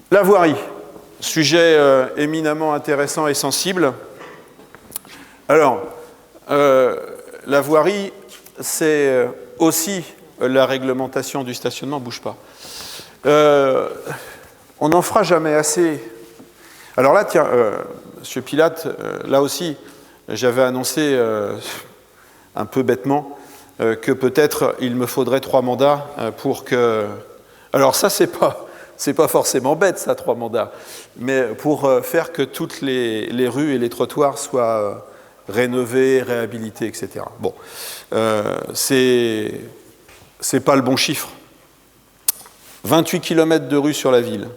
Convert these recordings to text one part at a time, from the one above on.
La voirie, sujet éminemment intéressant et sensible. Alors, la voirie, c'est aussi la réglementation du stationnement, bouge pas. On n'en fera jamais assez. Alors là, tiens, Monsieur Pilate, là aussi, j'avais annoncé un peu bêtement que peut-être il me faudrait 3 mandats pour que... Alors ça, c'est pas forcément bête, ça, 3 mandats, mais pour faire que toutes les rues et les trottoirs soient rénovés, réhabilités, etc. Bon, c'est pas le bon chiffre. 28 km de rues sur la ville,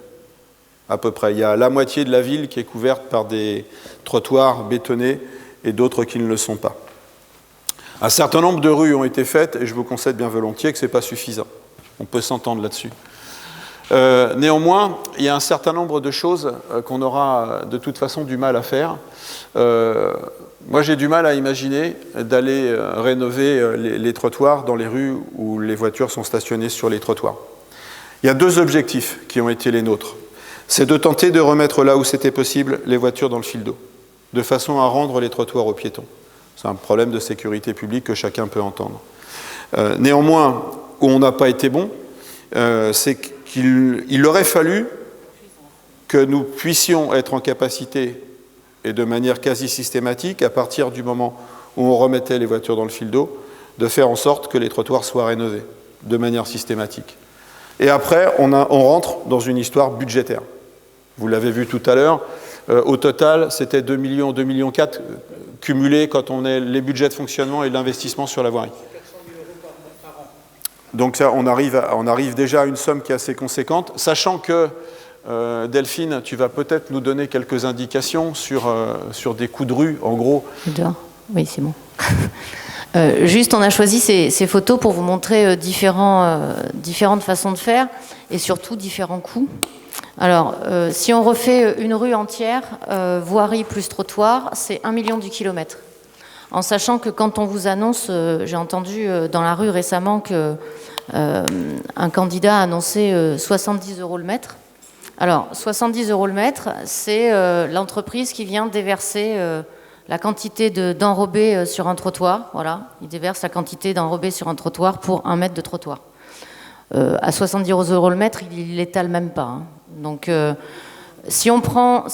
à peu près. Il y a la moitié de la ville qui est couverte par des trottoirs bétonnés et d'autres qui ne le sont pas. Un certain nombre de rues ont été faites, et je vous concède bien volontiers que ce n'est pas suffisant. On peut s'entendre là-dessus. Néanmoins, il y a un certain nombre de choses qu'on aura de toute façon du mal à faire. Moi, j'ai du mal à imaginer d'aller rénover les trottoirs dans les rues où les voitures sont stationnées sur les trottoirs. Il y a 2 objectifs qui ont été les nôtres. C'est de tenter de remettre là où c'était possible les voitures dans le fil d'eau, de façon à rendre les trottoirs aux piétons. C'est un problème de sécurité publique que chacun peut entendre. Néanmoins, où on n'a pas été bon, c'est qu'il aurait fallu que nous puissions être en capacité, et de manière quasi systématique, à partir du moment où on remettait les voitures dans le fil d'eau, de faire en sorte que les trottoirs soient rénovés, de manière systématique. Et après, on rentre dans une histoire budgétaire. Vous l'avez vu tout à l'heure, au total, c'était 2 millions, 2,4 millions cumulés quand on est les budgets de fonctionnement et l'investissement sur la voirie. Donc ça, on arrive déjà à une somme qui est assez conséquente, sachant que, Delphine, tu vas peut-être nous donner quelques indications sur des coûts de rue, en gros. Oui, c'est bon. Juste, on a choisi ces photos pour vous montrer différentes façons de faire et surtout différents coûts. Alors, si on refait une rue entière, voirie plus trottoir, c'est 1 million du kilomètre. En sachant que quand on vous annonce, j'ai entendu dans la rue récemment que un candidat a annoncé 70 € le mètre. Alors, 70 € le mètre, c'est l'entreprise qui vient déverser la quantité d'enrobé sur un trottoir. Voilà, il déverse la quantité d'enrobé sur un trottoir pour 1 mètre de trottoir. À 70 € le mètre, il l'étale même pas. Hein. Donc, si on prend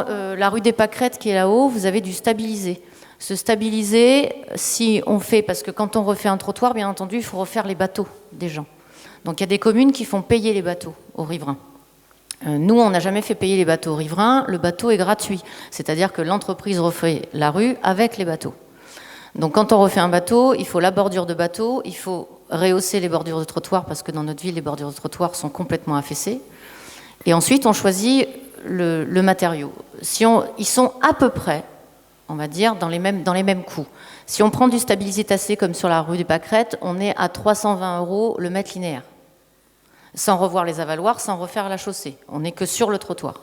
la rue des Pâquerettes qui est là-haut, vous avez du stabilisé. Se stabiliser, si on fait, parce que quand on refait un trottoir, bien entendu, il faut refaire les bateaux des gens. Donc il y a des communes qui font payer les bateaux aux riverains. Nous, on n'a jamais fait payer les bateaux aux riverains, le bateau est gratuit. C'est-à-dire que l'entreprise refait la rue avec les bateaux. Donc quand on refait un bateau, il faut la bordure de bateau, il faut rehausser les bordures de trottoir, parce que dans notre ville, les bordures de trottoir sont complètement affaissées. Et ensuite, on choisit le matériau. Ils sont à peu près, on va dire, dans les mêmes coûts. Si on prend du stabilisé tassé comme sur la rue des Pâquerettes, on est à 320 € le mètre linéaire. Sans revoir les avaloirs, sans refaire la chaussée. On n'est que sur le trottoir.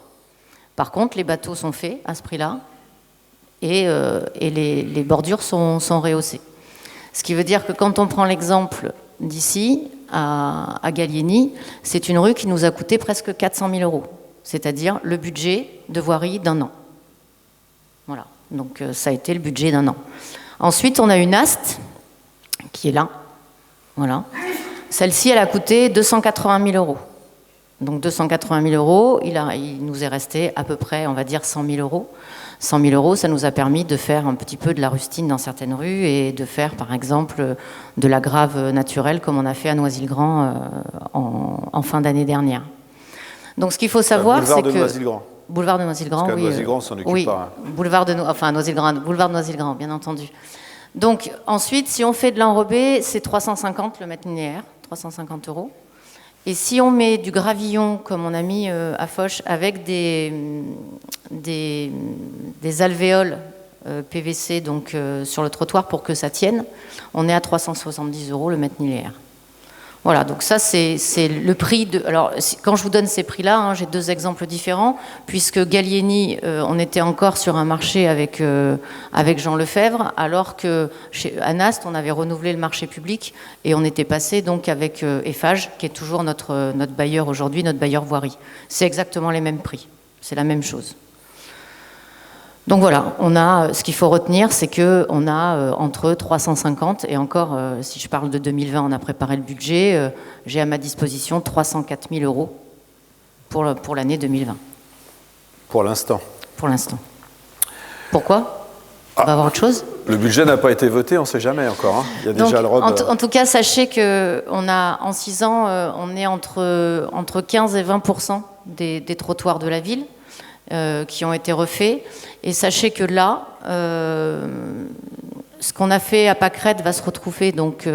Par contre, les bateaux sont faits à ce prix-là et les bordures sont rehaussées. Ce qui veut dire que quand on prend l'exemple d'ici, à Gallieni, c'est une rue qui nous a coûté presque 400 000 €. C'est-à-dire le budget de voirie d'1 an. Voilà. Donc ça a été le budget d'1 an. Ensuite, on a une Ast qui est là. Voilà. Celle-ci, elle a coûté 280 000 €. Donc 280 000 €, il nous est resté à peu près, on va dire, 100 000 €. 100 000 €, ça nous a permis de faire un petit peu de la rustine dans certaines rues et de faire, par exemple, de la grave naturelle, comme on a fait à Noisy-le-Grand en fin d'année dernière. Donc ce qu'il faut savoir, c'est que... Boulevard de Noisy-le-Grand, parce oui. Noisy-le-Grand, s'en occupe oui, pas. Hein. Boulevard de Noisy-le-Grand, bien entendu. Donc, ensuite, si on fait de l'enrobé, c'est 350 le mètre linéaire, 350 €. Et si on met du gravillon, comme on a mis à Foch, avec des alvéoles PVC donc, sur le trottoir pour que ça tienne, on est à 370 € le mètre linéaire. Voilà, donc ça c'est le prix de... Alors quand je vous donne ces prix-là, hein, j'ai 2 exemples différents, puisque Gallieni, on était encore sur un marché avec Jean Lefebvre, alors que à Nast, on avait renouvelé le marché public et on était passé donc avec Eiffage, qui est toujours notre bailleur aujourd'hui, notre bailleur voirie. C'est exactement les mêmes prix, c'est la même chose. Donc voilà, ce qu'il faut retenir, c'est qu'on a entre 350, et encore, si je parle de 2020, on a préparé le budget, j'ai à ma disposition 304 000 euros pour l'année 2020. Pour l'instant. Pour l'instant. Pourquoi ? On va avoir autre chose ? Le budget n'a pas été voté, on ne sait jamais encore. Hein. Il y a déjà le ROB. En tout cas, sachez qu'on a, en 6 ans, on est entre 15 et 20% des trottoirs de la ville qui ont été refaits. Et sachez que là, ce qu'on a fait à Pâquerette va se retrouver donc,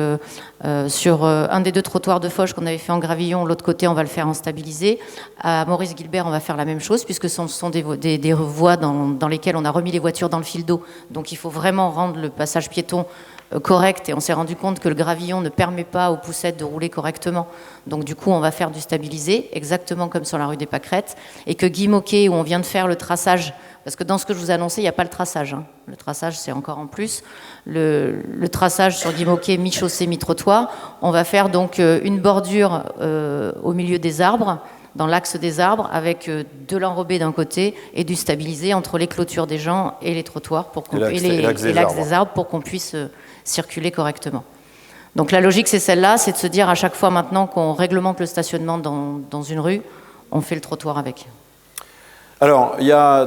sur un des 2 trottoirs de Foch qu'on avait fait en gravillon. L'autre côté, on va le faire en stabilisé. À Maurice-Guilbert, on va faire la même chose, puisque ce sont des voies dans lesquelles on a remis les voitures dans le fil d'eau. Donc il faut vraiment rendre le passage piéton correct, et on s'est rendu compte que le gravillon ne permet pas aux poussettes de rouler correctement. Donc du coup, on va faire du stabilisé, exactement comme sur la rue des Pâquerettes, et que Guy Moquet, où on vient de faire le traçage, parce que dans ce que je vous ai annoncé, il n'y a pas le traçage. Hein. Le traçage, c'est encore en plus. Le traçage sur Guy Moquet, mi-chaussée, mi-trottoir, on va faire donc une bordure au milieu des arbres, dans l'axe des arbres, avec de l'enrobé d'un côté et du stabilisé entre les clôtures des gens et les trottoirs, et l'axe des arbres, pour qu'on puisse circuler correctement. Donc la logique, c'est celle-là, c'est de se dire à chaque fois maintenant qu'on réglemente le stationnement dans une rue, on fait le trottoir avec. Alors,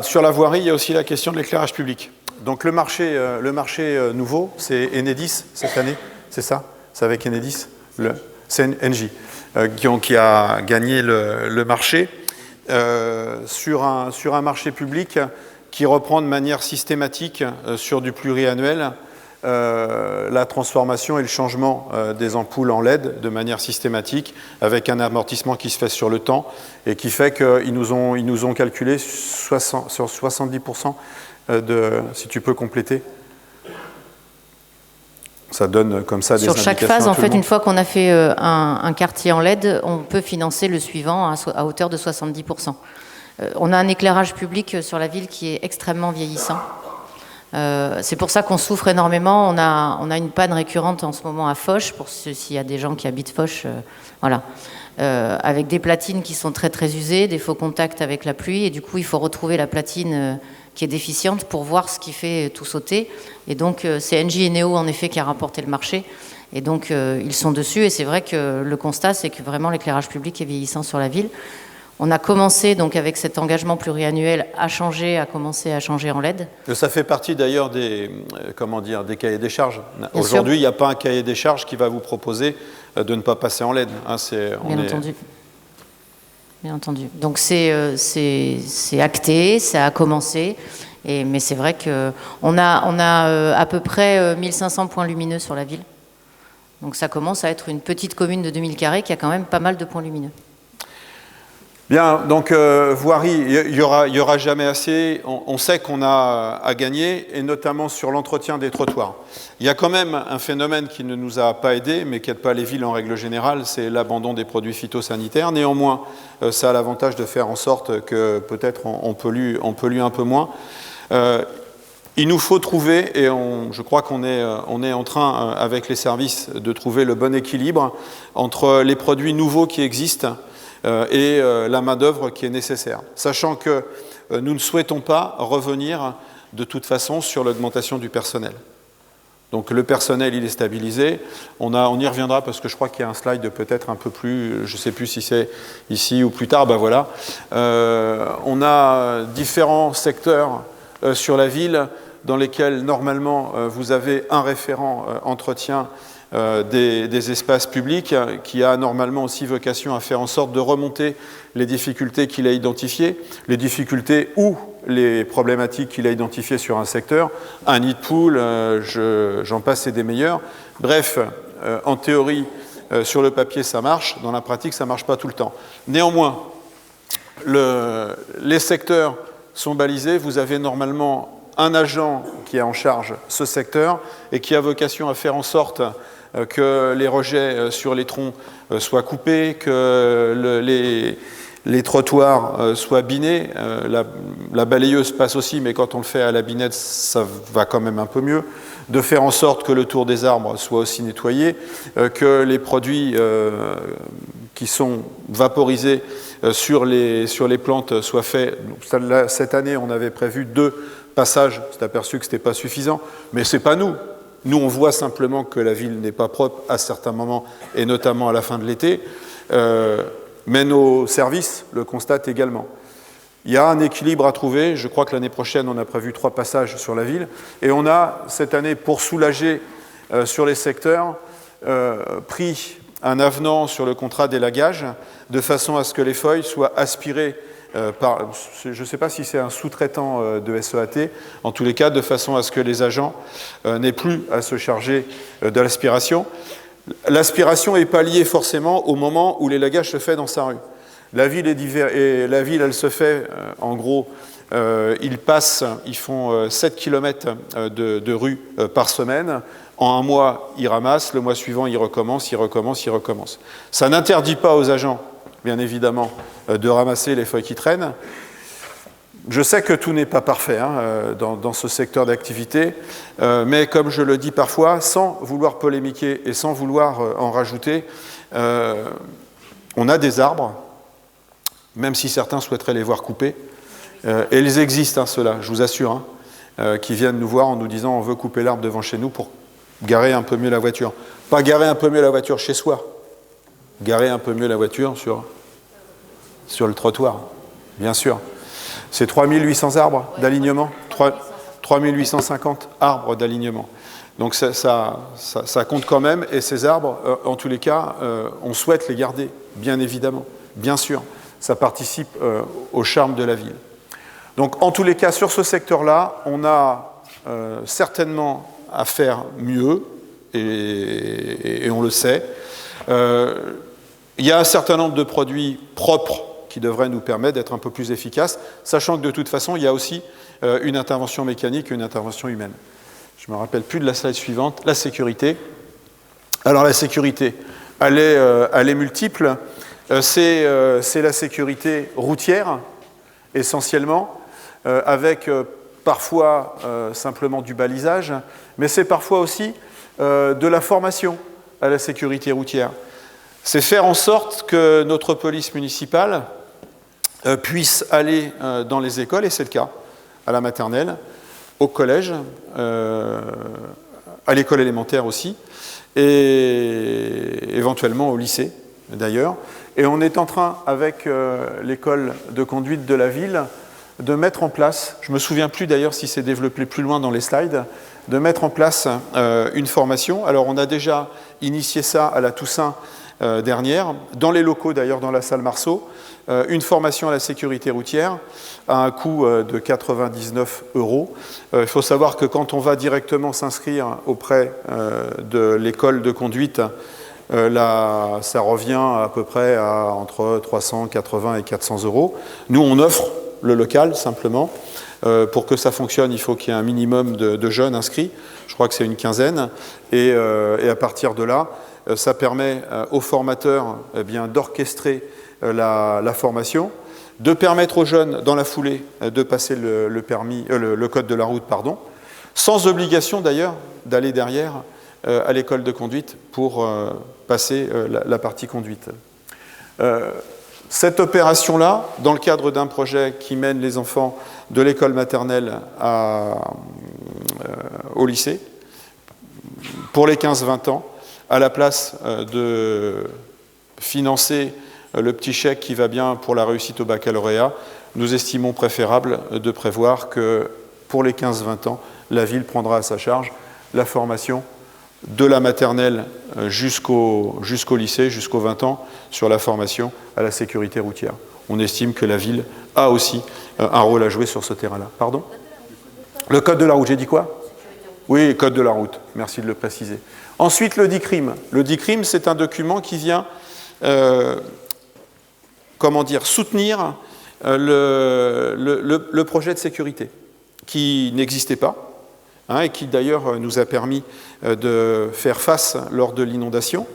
sur la voirie, il y a aussi la question de l'éclairage public. Donc le marché nouveau, c'est Enedis cette année, c'est ça ? C'est avec Enedis, c'est Engie, qui a gagné le marché sur un marché public qui reprend de manière systématique sur du pluriannuel la transformation et le changement des ampoules en LED de manière systématique, avec un amortissement qui se fait sur le temps et qui fait qu'ils nous ont calculé sur 70% si tu peux compléter. Ça donne comme ça des indications. Sur chaque phase, en fait, une fois qu'on a fait un quartier en LED, on peut financer le suivant à hauteur de 70%. On a un éclairage public sur la ville qui est extrêmement vieillissant. C'est pour ça qu'on souffre énormément. On a une panne récurrente en ce moment à Foch, pour s'il y a des gens qui habitent Foch, voilà. Avec des platines qui sont très très usées, des faux contacts avec la pluie, et du coup il faut retrouver la platine qui est déficiente pour voir ce qui fait tout sauter. Et donc c'est Engie et Neo en effet qui a remporté le marché, et donc ils sont dessus, et c'est vrai que le constat c'est que vraiment l'éclairage public est vieillissant sur la ville. On a commencé donc avec cet engagement pluriannuel à commencer à changer en LED. Ça fait partie d'ailleurs des cahiers des charges. Aujourd'hui, il n'y a pas un cahier des charges qui va vous proposer de ne pas passer en LED. Hein, Bien entendu. Donc c'est acté, ça a commencé. Mais c'est vrai qu'on a à peu près 1500 points lumineux sur la ville. Donc ça commence à être une petite commune de 2000 carrés qui a quand même pas mal de points lumineux. Bien, donc voirie, il y aura jamais assez. On sait qu'on a à gagner, et notamment sur l'entretien des trottoirs. Il y a quand même un phénomène qui ne nous a pas aidés, mais qui n'aide pas les villes en règle générale, c'est l'abandon des produits phytosanitaires. Néanmoins, ça a l'avantage de faire en sorte que peut-être on pollue un peu moins. Il nous faut trouver, et je crois qu'on est en train, avec les services, de trouver le bon équilibre entre les produits nouveaux qui existent et la main-d'œuvre qui est nécessaire. Sachant que nous ne souhaitons pas revenir de toute façon sur l'augmentation du personnel. Donc le personnel, il est stabilisé. On y reviendra parce que je crois qu'il y a un slide peut-être un peu plus, je ne sais plus si c'est ici ou plus tard, ben voilà. On a différents secteurs sur la ville dans lesquels normalement vous avez un référent entretien des espaces publics qui a normalement aussi vocation à faire en sorte de remonter les difficultés qu'il a identifiées, les difficultés ou les problématiques qu'il a identifiées sur un secteur, un nid de poule, j'en passe et des meilleurs. Bref, en théorie, sur le papier ça marche, dans la pratique ça ne marche pas tout le temps. Néanmoins, les secteurs sont balisés, vous avez normalement un agent qui a en charge ce secteur et qui a vocation à faire en sorte que les rejets sur les troncs soient coupés, que les trottoirs soient binés. La balayeuse passe aussi, mais quand on le fait à la binette, ça va quand même un peu mieux. De faire en sorte que le tour des arbres soit aussi nettoyé, que les produits qui sont vaporisés sur les plantes soient faits. Cette année, on avait prévu 2 passages. On s'est aperçu que ce n'était pas suffisant, mais ce n'est pas nous. Nous, on voit simplement que la ville n'est pas propre à certains moments, et notamment à la fin de l'été. Mais nos services le constatent également. Il y a un équilibre à trouver. Je crois que l'année prochaine, on a prévu 3 passages sur la ville. Et on a, cette année, pour soulager sur les secteurs, pris un avenant sur le contrat d'élagage, de façon à ce que les feuilles soient aspirées par, je ne sais pas si c'est un sous-traitant de SEAT, en tous les cas, de façon à ce que les agents n'aient plus à se charger de l'aspiration. L'aspiration n'est pas liée forcément au moment où l'élagage se fait dans sa rue. La ville, elle se fait, en gros, ils font 7 km de rue par semaine. En un mois, ils ramassent, le mois suivant, ils recommencent. Ça n'interdit pas aux agents, bien évidemment, de ramasser les feuilles qui traînent. Je sais que tout n'est pas parfait dans ce secteur d'activité, mais comme je le dis parfois, sans vouloir polémiquer et sans vouloir en rajouter, on a des arbres, même si certains souhaiteraient les voir coupés, et ils existent, ceux-là, je vous assure, qui viennent nous voir en nous disant on veut couper l'arbre devant chez nous pour garer un peu mieux la voiture. Pas garer un peu mieux la voiture chez soi, garer un peu mieux la voiture sur le trottoir, bien sûr. C'est 3800 arbres d'alignement, 3850 arbres d'alignement. Donc ça compte quand même, et ces arbres, en tous les cas, on souhaite les garder, bien évidemment, bien sûr. Ça participe au charme de la ville. Donc en tous les cas, sur ce secteur-là, on a certainement à faire mieux, et on le sait. Il y a un certain nombre de produits propres qui devraient nous permettre d'être un peu plus efficaces, sachant que de toute façon, il y a aussi une intervention mécanique et une intervention humaine. Je ne me rappelle plus de la slide suivante, la sécurité. Alors la sécurité, elle est multiple. C'est la sécurité routière, essentiellement, avec parfois simplement du balisage, mais c'est parfois aussi de la formation à la sécurité routière. C'est faire en sorte que notre police municipale puisse aller dans les écoles, et c'est le cas, à la maternelle, au collège, à l'école élémentaire aussi, et éventuellement au lycée, d'ailleurs. Et on est en train, avec l'école de conduite de la ville, de mettre en place, je ne me souviens plus d'ailleurs si c'est développé plus loin dans les slides, de mettre en place une formation. Alors on a déjà initié ça à la Toussaint dernière, dans les locaux d'ailleurs, dans la salle Marceau, une formation à la sécurité routière à un coût de 99 €. Il faut savoir que quand on va directement s'inscrire auprès de l'école de conduite, ça revient à peu près à entre 380 et 400 €. Nous, on offre le local, simplement. Pour que ça fonctionne, il faut qu'il y ait un minimum de jeunes inscrits. Je crois que c'est une quinzaine. Et à partir de là, ça permet aux formateurs d'orchestrer la formation, de permettre aux jeunes, dans la foulée, de passer le code de la route, sans obligation d'ailleurs d'aller derrière à l'école de conduite pour passer la partie conduite. Cette opération-là, dans le cadre d'un projet qui mène les enfants de l'école maternelle au lycée, pour les 15-20 ans, à la place de financer le petit chèque qui va bien pour la réussite au baccalauréat, nous estimons préférable de prévoir que pour les 15-20 ans, la ville prendra à sa charge la formation de la maternelle jusqu'au lycée, jusqu'aux 20 ans, sur la formation à la sécurité routière. On estime que la ville a aussi un rôle à jouer sur ce terrain-là. Pardon ? Le code de la route, j'ai dit quoi ? Oui, code de la route, merci de le préciser. Ensuite, le DICRIM. Le DICRIM, c'est un document qui vient soutenir le projet de sécurité. qui n'existait pas, et qui d'ailleurs nous a permis de faire face lors de l'inondation.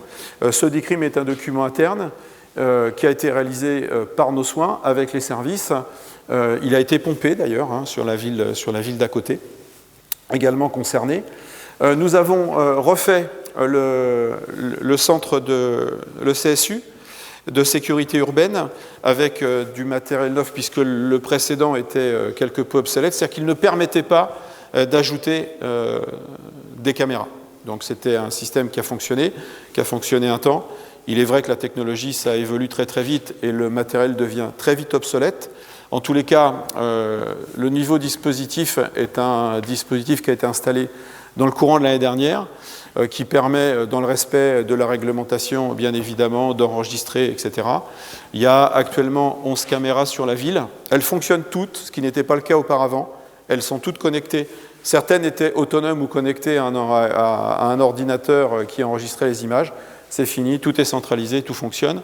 Ce DICRIM est un document interne qui a été réalisé par nos soins avec les services. Il a été pompé d'ailleurs sur la ville d'à côté, également concernée. Nous avons refait le centre le CSU de sécurité urbaine avec du matériel neuf puisque le précédent était quelque peu obsolète, c'est-à-dire qu'il ne permettait pas d'ajouter des caméras. Donc c'était un système qui a fonctionné un temps. Il est vrai que la technologie, ça évolue très très vite et le matériel devient très vite obsolète. En tous les cas, le niveau dispositif est un dispositif qui a été installé dans le courant de l'année dernière, qui permet, dans le respect de la réglementation, bien évidemment, d'enregistrer, etc. Il y a actuellement 11 caméras sur la ville. Elles fonctionnent toutes, ce qui n'était pas le cas auparavant. Elles sont toutes connectées. Certaines étaient autonomes ou connectées à un ordinateur qui enregistrait les images. C'est fini, tout est centralisé, tout fonctionne.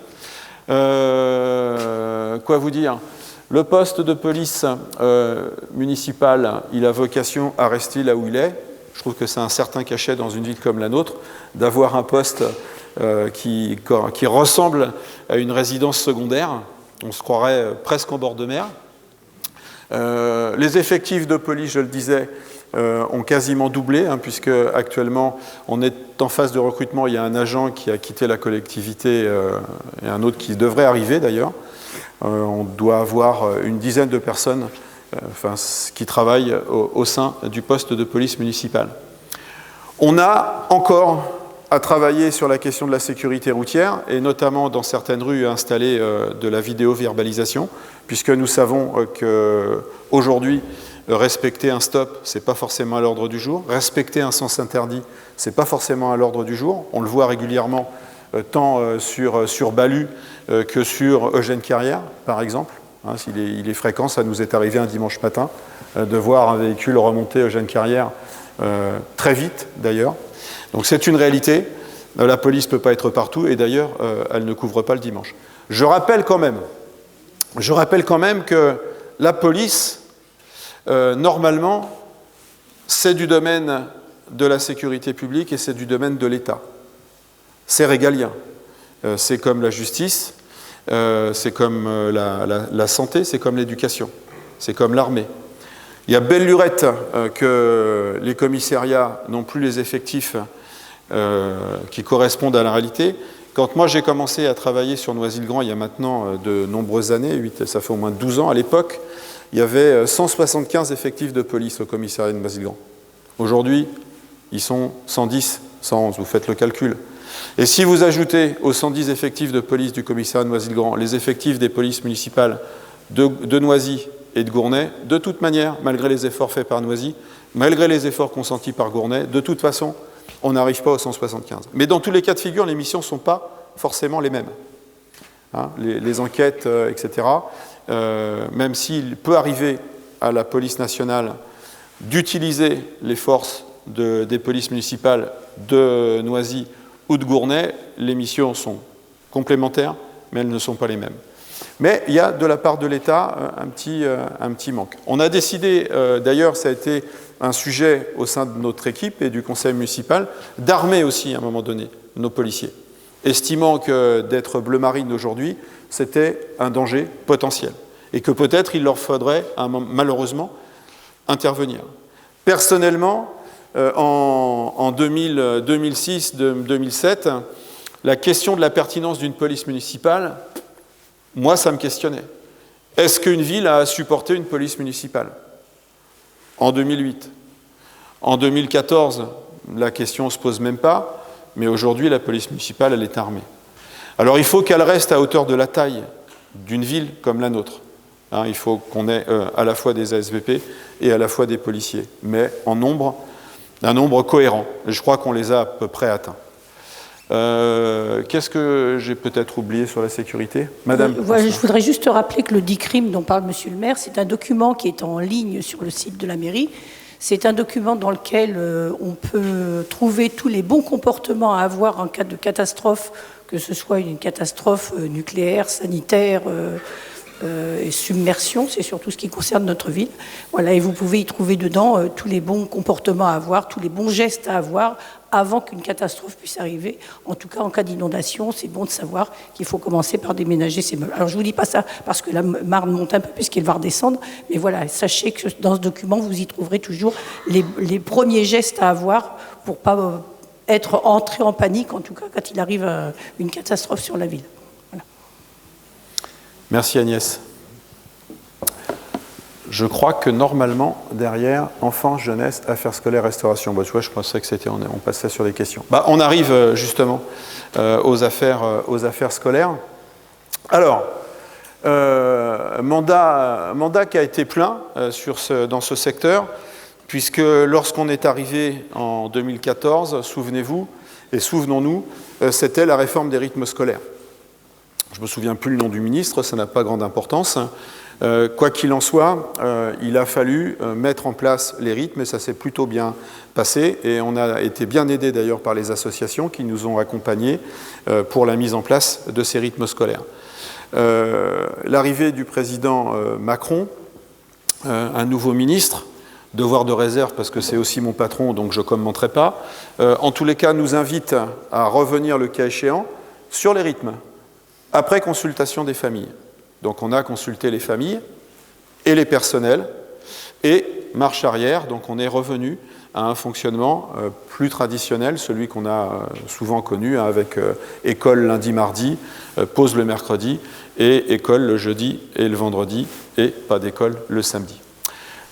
Quoi vous dire ? Le poste de police municipale, il a vocation à rester là où il est. Je trouve que c'est un certain cachet dans une ville comme la nôtre d'avoir un poste qui ressemble à une résidence secondaire. On se croirait presque en bord de mer. Les effectifs de police, je le disais, ont quasiment doublé, puisque actuellement on est en phase de recrutement. Il y a un agent qui a quitté la collectivité et un autre qui devrait arriver d'ailleurs. On doit avoir une dizaine de personnes qui travaillent au sein du poste de police municipale. On a encore à travailler sur la question de la sécurité routière et notamment dans certaines rues à installer de la vidéo-verbalisation, puisque nous savons qu'aujourd'hui, respecter un stop, ce n'est pas forcément à l'ordre du jour. Respecter un sens interdit, ce n'est pas forcément à l'ordre du jour. On le voit régulièrement, tant sur Balu que sur Eugène Carrière, par exemple. Il est fréquent, ça nous est arrivé un dimanche matin, de voir un véhicule remonter Eugène Carrière très vite, d'ailleurs. Donc c'est une réalité. La police ne peut pas être partout, et d'ailleurs, elle ne couvre pas le dimanche. Je rappelle quand même que la police, normalement, c'est du domaine de la sécurité publique et c'est du domaine de l'État. C'est régalien. C'est comme la justice, c'est comme la santé, c'est comme l'éducation, c'est comme l'armée. Il y a belle lurette que les commissariats n'ont plus les effectifs qui correspondent à la réalité. Quand moi j'ai commencé à travailler sur Noisy-le-Grand il y a maintenant de nombreuses années, ça fait au moins 12 ans, à l'époque, il y avait 175 effectifs de police au commissariat de Noisy-le-Grand. Aujourd'hui, ils sont 110, 111, vous faites le calcul. Et si vous ajoutez aux 110 effectifs de police du commissariat de Noisy-le-Grand les effectifs des polices municipales de Noisy et de Gournay, de toute manière, malgré les efforts faits par Noisy, malgré les efforts consentis par Gournay, de toute façon, on n'arrive pas aux 175. Mais dans tous les cas de figure, les missions ne sont pas forcément les mêmes. Les enquêtes, etc., même s'il peut arriver à la police nationale d'utiliser les forces des polices municipales de Noisy ou de Gournay, les missions sont complémentaires, mais elles ne sont pas les mêmes. Mais il y a de la part de l'État un petit manque. On a décidé, d'ailleurs, ça a été un sujet au sein de notre équipe et du conseil municipal, d'armer aussi à un moment donné nos policiers, estimant que d'être bleu marine aujourd'hui, c'était un danger potentiel et que peut-être il leur faudrait malheureusement intervenir. Personnellement, en 2006-2007, la question de la pertinence d'une police municipale, moi, ça me questionnait. Est-ce qu'une ville a supporté une police municipale ? En 2008. En 2014, la question ne se pose même pas, mais aujourd'hui, la police municipale, elle est armée. Alors, il faut qu'elle reste à hauteur de la taille d'une ville comme la nôtre. Il faut qu'on ait à la fois des ASVP et à la fois des policiers, mais en nombre, un nombre cohérent. Et je crois qu'on les a à peu près atteints. Qu'est-ce que j'ai peut-être oublié sur la sécurité ? Madame. Je voudrais juste rappeler que le DICRIM dont parle Monsieur le maire, c'est un document qui est en ligne sur le site de la mairie. C'est un document dans lequel on peut trouver tous les bons comportements à avoir en cas de catastrophe, que ce soit une catastrophe nucléaire, sanitaire, et submersion, c'est surtout ce qui concerne notre ville. Voilà, et vous pouvez y trouver dedans tous les bons comportements à avoir, tous les bons gestes à avoir avant qu'une catastrophe puisse arriver. En tout cas, en cas d'inondation, c'est bon de savoir qu'il faut commencer par déménager ces meubles. Alors, je ne vous dis pas ça parce que la Marne monte un peu puisqu'elle va redescendre, mais voilà, sachez que dans ce document, vous y trouverez toujours les premiers gestes à avoir pour ne pas être entré en panique, en tout cas quand il arrive une catastrophe sur la ville. Voilà. Merci Agnès. Je crois que normalement, derrière, enfants, jeunesse, affaires scolaires, restauration. Bah, tu vois, je pensais que c'était, on passait sur les questions. Bah, on arrive justement aux affaires scolaires. Alors, mandat qui a été plein dans ce secteur, puisque lorsqu'on est arrivé en 2014, souvenez-vous, et souvenons-nous, c'était la réforme des rythmes scolaires. Je ne me souviens plus le nom du ministre, ça n'a pas grande importance. Quoi qu'il en soit, il a fallu mettre en place les rythmes et ça s'est plutôt bien passé. Et on a été bien aidé d'ailleurs par les associations qui nous ont accompagnés pour la mise en place de ces rythmes scolaires. L'arrivée du président Macron, un nouveau ministre, devoir de réserve parce que c'est aussi mon patron, donc je ne commenterai pas, en tous les cas nous invite à revenir le cas échéant sur les rythmes, après consultation des familles. Donc on a consulté les familles et les personnels, et marche arrière, donc on est revenu à un fonctionnement plus traditionnel, celui qu'on a souvent connu, avec école lundi-mardi, pause le mercredi, et école le jeudi et le vendredi, et pas d'école le samedi.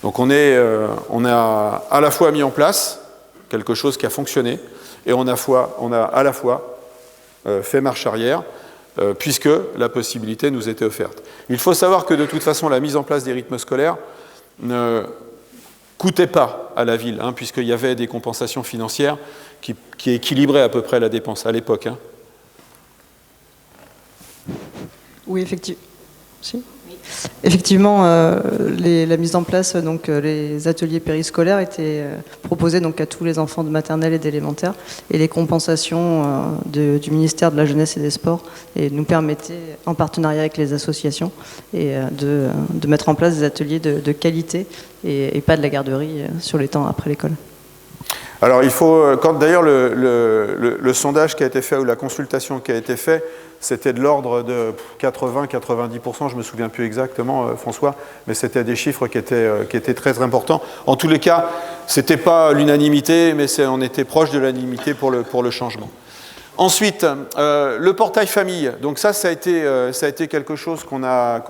Donc on a à la fois mis en place quelque chose qui a fonctionné, et on a à la fois fait marche arrière, puisque la possibilité nous était offerte. Il faut savoir que de toute façon, la mise en place des rythmes scolaires ne coûtait pas à la ville, puisqu'il y avait des compensations financières qui équilibraient à peu près la dépense à l'époque. Oui, effectivement. Si. Effectivement, la mise en place, donc les ateliers périscolaires étaient proposés donc à tous les enfants de maternelle et d'élémentaire, et les compensations du ministère de la Jeunesse et des Sports nous permettaient, en partenariat avec les associations, de mettre en place des ateliers de qualité et pas de la garderie sur les temps après l'école. Alors il faut, d'ailleurs le sondage qui a été fait ou la consultation qui a été faite, c'était de l'ordre de 80-90%, je ne me souviens plus exactement, François, mais c'était des chiffres qui étaient très importants. En tous les cas, ce n'était pas l'unanimité, mais on était proche de l'unanimité pour le changement. Ensuite, le portail famille. Donc ça a été quelque chose qu'on a...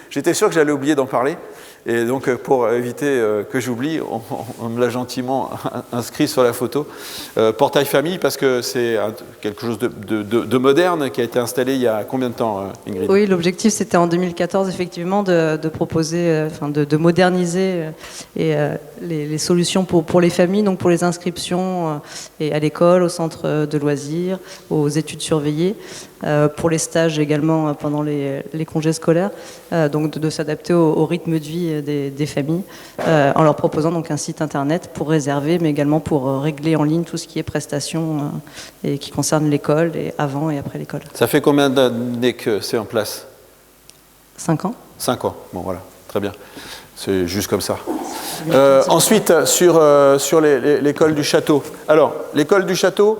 J'étais sûr que j'allais oublier d'en parler. Et donc, pour éviter que j'oublie, on me l'a gentiment inscrit sur la photo. Portail famille, parce que c'est quelque chose de moderne qui a été installé il y a combien de temps, Ingrid ? Oui, l'objectif, c'était en 2014, effectivement, de proposer, de moderniser les solutions pour les familles, donc pour les inscriptions et à l'école, au centre de loisirs, aux études surveillées, pour les stages également pendant les congés scolaires, donc de s'adapter au rythme de vie des familles, en leur proposant donc un site internet pour réserver, mais également pour régler en ligne tout ce qui est prestations et qui concerne l'école, et avant et après l'école. Ça fait combien d'années que c'est en place ? 5 ans. 5 ans, bon voilà, très bien. C'est juste comme ça. Ensuite, sur l'école du château. Alors, l'école du château,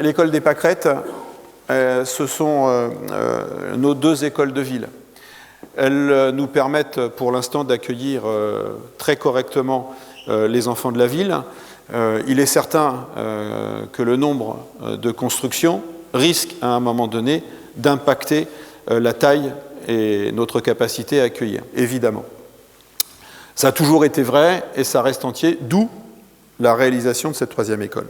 l'école des Pâquerettes, ce sont nos 2 écoles de ville. Elles nous permettent pour l'instant d'accueillir très correctement les enfants de la ville. Il est certain que le nombre de constructions risque à un moment donné d'impacter la taille et notre capacité à accueillir, évidemment. Ça a toujours été vrai et ça reste entier, d'où la réalisation de cette 3e école.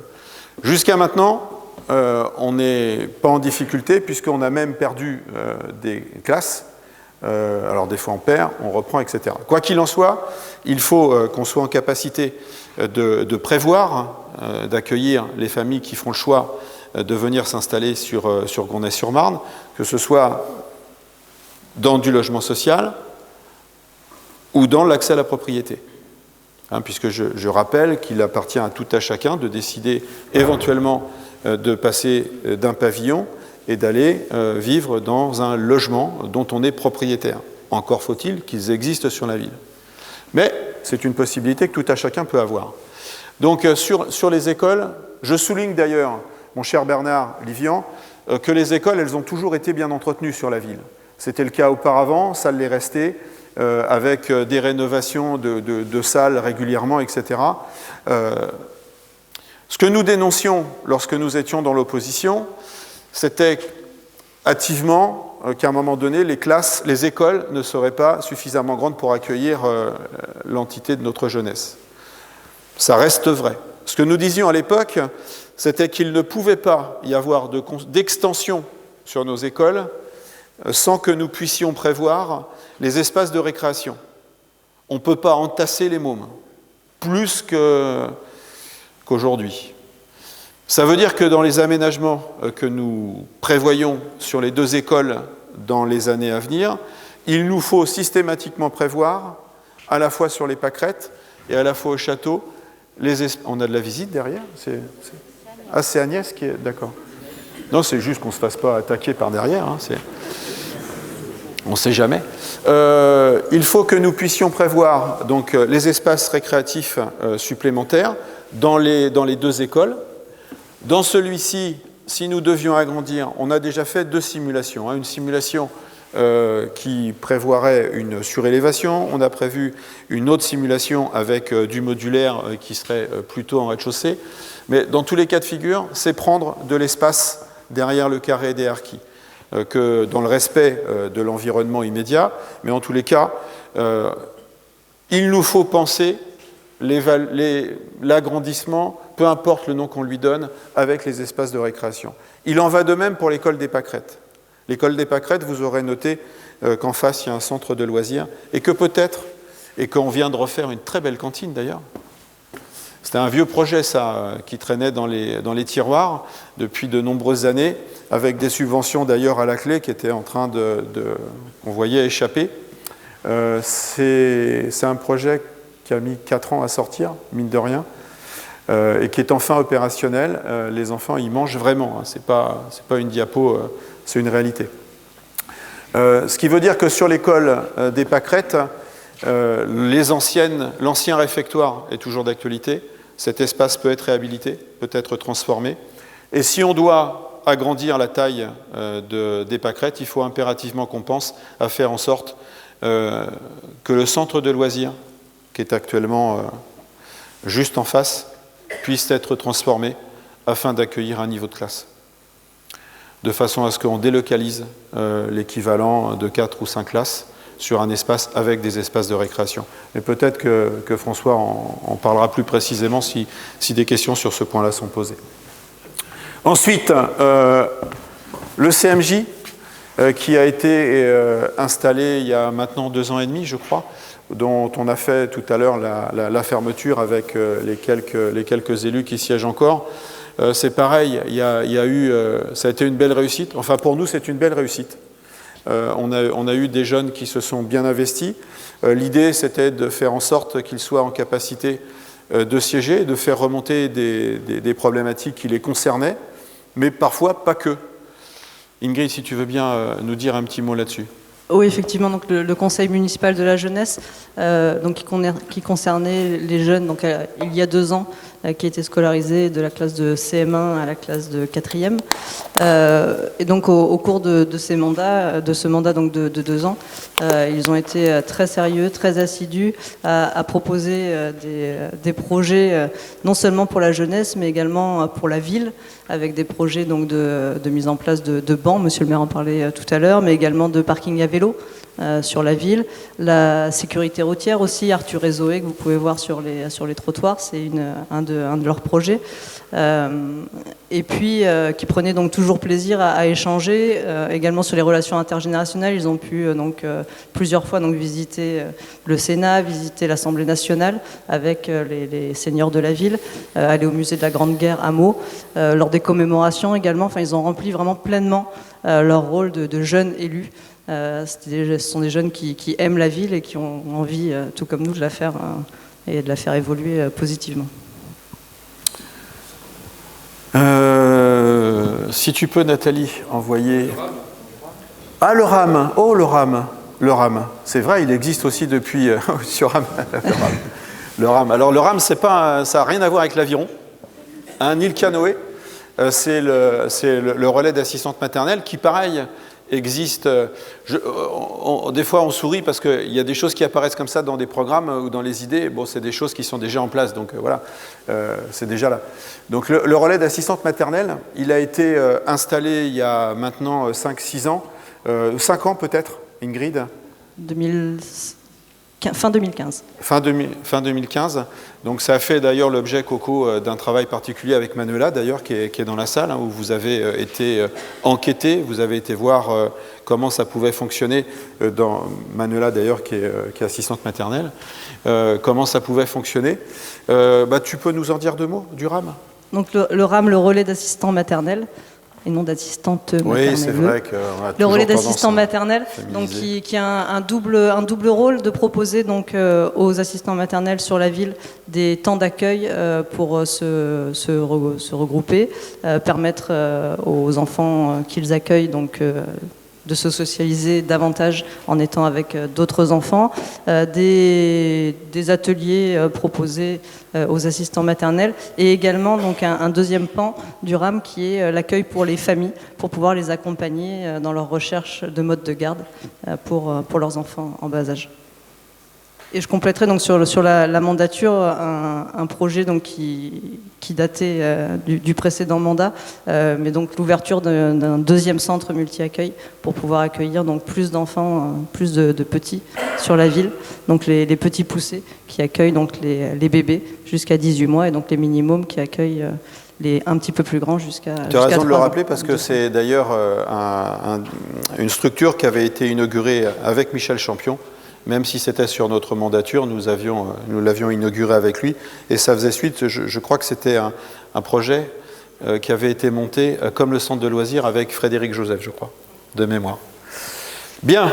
Jusqu'à maintenant, on n'est pas en difficulté puisqu'on a même perdu des classes. Alors des fois on perd, on reprend, etc. Quoi qu'il en soit, il faut qu'on soit en capacité de prévoir, d'accueillir les familles qui feront le choix de venir s'installer sur Gournay-sur-Marne, que ce soit dans du logement social ou dans l'accès à la propriété. Puisque je rappelle qu'il appartient à tout à chacun de décider éventuellement de passer d'un pavillon et d'aller vivre dans un logement dont on est propriétaire. encore faut-il qu'ils existent sur la ville. Mais c'est une possibilité que tout à chacun peut avoir. Donc sur les écoles, je souligne d'ailleurs, mon cher Bernard Livian, que les écoles, elles ont toujours été bien entretenues sur la ville. C'était le cas auparavant, ça l'est resté, avec des rénovations de salles régulièrement, etc. Ce que nous dénoncions lorsque nous étions dans l'opposition, c'était hâtivement qu'à un moment donné, les écoles ne seraient pas suffisamment grandes pour accueillir l'entité de notre jeunesse. Ça reste vrai. Ce que nous disions à l'époque, c'était qu'il ne pouvait pas y avoir d'extension sur nos écoles sans que nous puissions prévoir les espaces de récréation. On ne peut pas entasser les mômes, plus qu'aujourd'hui. Ça veut dire que dans les aménagements que nous prévoyons sur les 2 écoles dans les années à venir, il nous faut systématiquement prévoir, à la fois sur les pâquerettes et à la fois au château, on a de la visite derrière ? C'est Agnès qui est... D'accord. Non, c'est juste qu'on ne se fasse pas attaquer par derrière. Hein, on ne sait jamais. Il faut que nous puissions prévoir donc, les espaces récréatifs supplémentaires dans les 2 écoles. Dans celui-ci, si nous devions agrandir, on a déjà fait 2 simulations. Une simulation qui prévoirait une surélévation. On a prévu une autre simulation avec du modulaire qui serait plutôt en rez-de-chaussée. Mais dans tous les cas de figure, c'est prendre de l'espace derrière le carré des harkis, que dans le respect de l'environnement immédiat. Mais en tous les cas, il nous faut penser l'agrandissement, peu importe le nom qu'on lui donne, avec les espaces de récréation. Il en va de même pour l'école des Pâquerettes. L'école des Pâquerettes, vous aurez noté qu'en face, il y a un centre de loisirs, et que peut-être, et qu'on vient de refaire une très belle cantine d'ailleurs. C'était un vieux projet, ça, qui traînait dans les tiroirs depuis de nombreuses années, avec des subventions d'ailleurs à la clé qui étaient en train qu'on voyait échapper. C'est un projet qui a mis 4 ans à sortir, mine de rien, et qui est enfin opérationnel. Les enfants, ils mangent vraiment, hein. C'est pas une diapo, c'est une réalité. Ce qui veut dire que sur l'école des Pâquerettes, l'ancien réfectoire est toujours d'actualité. Cet espace peut être réhabilité, peut être transformé. Et si on doit agrandir la taille des Pâquerettes, il faut impérativement qu'on pense à faire en sorte que le centre de loisirs, qui est actuellement juste en face, puisse être transformé afin d'accueillir un niveau de classe. De façon à ce qu'on délocalise l'équivalent de 4 ou 5 classes sur un espace avec des espaces de récréation. Mais peut-être que François en parlera plus précisément si des questions sur ce point-là sont posées. Ensuite, le CMJ, qui a été installé il y a maintenant 2 ans et demi, je crois, dont on a fait tout à l'heure la fermeture avec les quelques élus qui siègent encore. C'est pareil, ça a été une belle réussite. Enfin, pour nous, c'est une belle réussite. On a eu des jeunes qui se sont bien investis. L'idée, c'était de faire en sorte qu'ils soient en capacité de siéger, de faire remonter des problématiques qui les concernaient, mais parfois pas que. Ingrid, si tu veux bien nous dire un petit mot là-dessus. Oui, effectivement, donc le conseil municipal de la jeunesse, qui concernait les jeunes, donc il y a 2 ans, qui étaient scolarisés de la classe de CM1 à la classe de 4e. Et donc au cours de ce mandat donc de 2 ans, ils ont été très sérieux, très assidus à proposer des projets non seulement pour la jeunesse, mais également pour la ville, avec des projets donc de mise en place de bancs, monsieur le maire en parlait tout à l'heure, mais également de parking à vélo sur la ville. La sécurité routière aussi, Arthur et Zoé, que vous pouvez voir sur les trottoirs, c'est un de leurs projets. Et puis qui prenaient donc toujours plaisir à échanger, également sur les relations intergénérationnelles. Ils ont pu plusieurs fois donc visiter le Sénat, visiter l'Assemblée nationale avec les seigneurs de la ville, aller au musée de la Grande Guerre à Meaux, lors des commémorations également. Enfin, ils ont rempli vraiment pleinement leur rôle de jeunes élus. Ce sont des jeunes qui aiment la ville et qui ont envie, tout comme nous, de la faire et de la faire évoluer positivement. Si tu peux, Nathalie, envoyer... Ah, le RAM. Oh, le RAM. Le RAM. C'est vrai, il existe aussi depuis sur RAM. Le RAM. Alors le RAM, ça n'a rien à voir avec l'aviron, hein, ni le canoë. C'est le relais d'assistante maternelle qui, pareil, existe. Des fois, on sourit parce qu'il y a des choses qui apparaissent comme ça dans des programmes ou dans les idées. Bon, c'est des choses qui sont déjà en place, donc voilà, c'est déjà là. Donc le relais d'assistante maternelle, il a été installé il y a maintenant 5-6 ans, 5 ans peut-être, Ingrid ? Fin 2015. Fin 2015. Donc ça a fait d'ailleurs l'objet, Coco, d'un travail particulier avec Manuela, d'ailleurs, qui est dans la salle, hein, où vous avez été enquêté, vous avez été voir comment ça pouvait fonctionner, dans Manuela d'ailleurs, qui est assistante maternelle, comment ça pouvait fonctionner. Tu peux nous en dire 2 mots du RAM ? Donc le RAM, le relais d'assistant maternel, et non d'assistante maternelle. Oui, c'est vrai qu'on a le relais toujours d'assistant maternel, donc qui a un double rôle de proposer donc aux assistants maternels sur la ville des temps d'accueil pour se regrouper, permettre aux enfants qu'ils accueillent donc de se socialiser davantage en étant avec d'autres enfants, des ateliers proposés aux assistants maternels et également donc un deuxième pan du RAM qui est l'accueil pour les familles pour pouvoir les accompagner dans leur recherche de mode de garde pour leurs enfants en bas âge. Et je compléterai donc sur la mandature un projet donc qui datait du précédent mandat, mais donc l'ouverture d'un deuxième centre multi-accueil pour pouvoir accueillir donc plus d'enfants, plus de petits sur la ville, donc les petits poussés qui accueillent donc les bébés jusqu'à 18 mois et donc les minimums qui accueillent les un petit peu plus grands jusqu'à 3 ans. Tu as raison de le rappeler parce que c'est d'ailleurs une structure qui avait été inaugurée avec Michel Champion. Même si c'était sur notre mandature, nous l'avions inauguré avec lui. Et ça faisait suite, je crois que c'était un projet qui avait été monté comme le centre de loisirs avec Frédéric Joseph, je crois, de mémoire. Bien.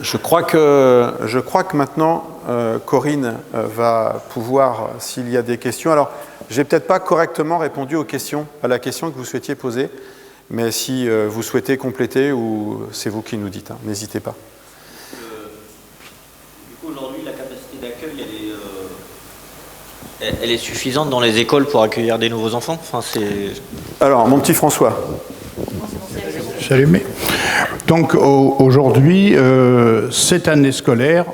Je crois que maintenant, Corinne va pouvoir, s'il y a des questions. Alors, je n'ai peut-être pas correctement répondu à la question que vous souhaitiez poser, mais si vous souhaitez compléter, ou c'est vous qui nous dites, hein, n'hésitez pas. Aujourd'hui, la capacité d'accueil, elle est suffisante dans les écoles pour accueillir des nouveaux enfants. Alors, mon petit François. Salut. Donc, aujourd'hui, cette année scolaire,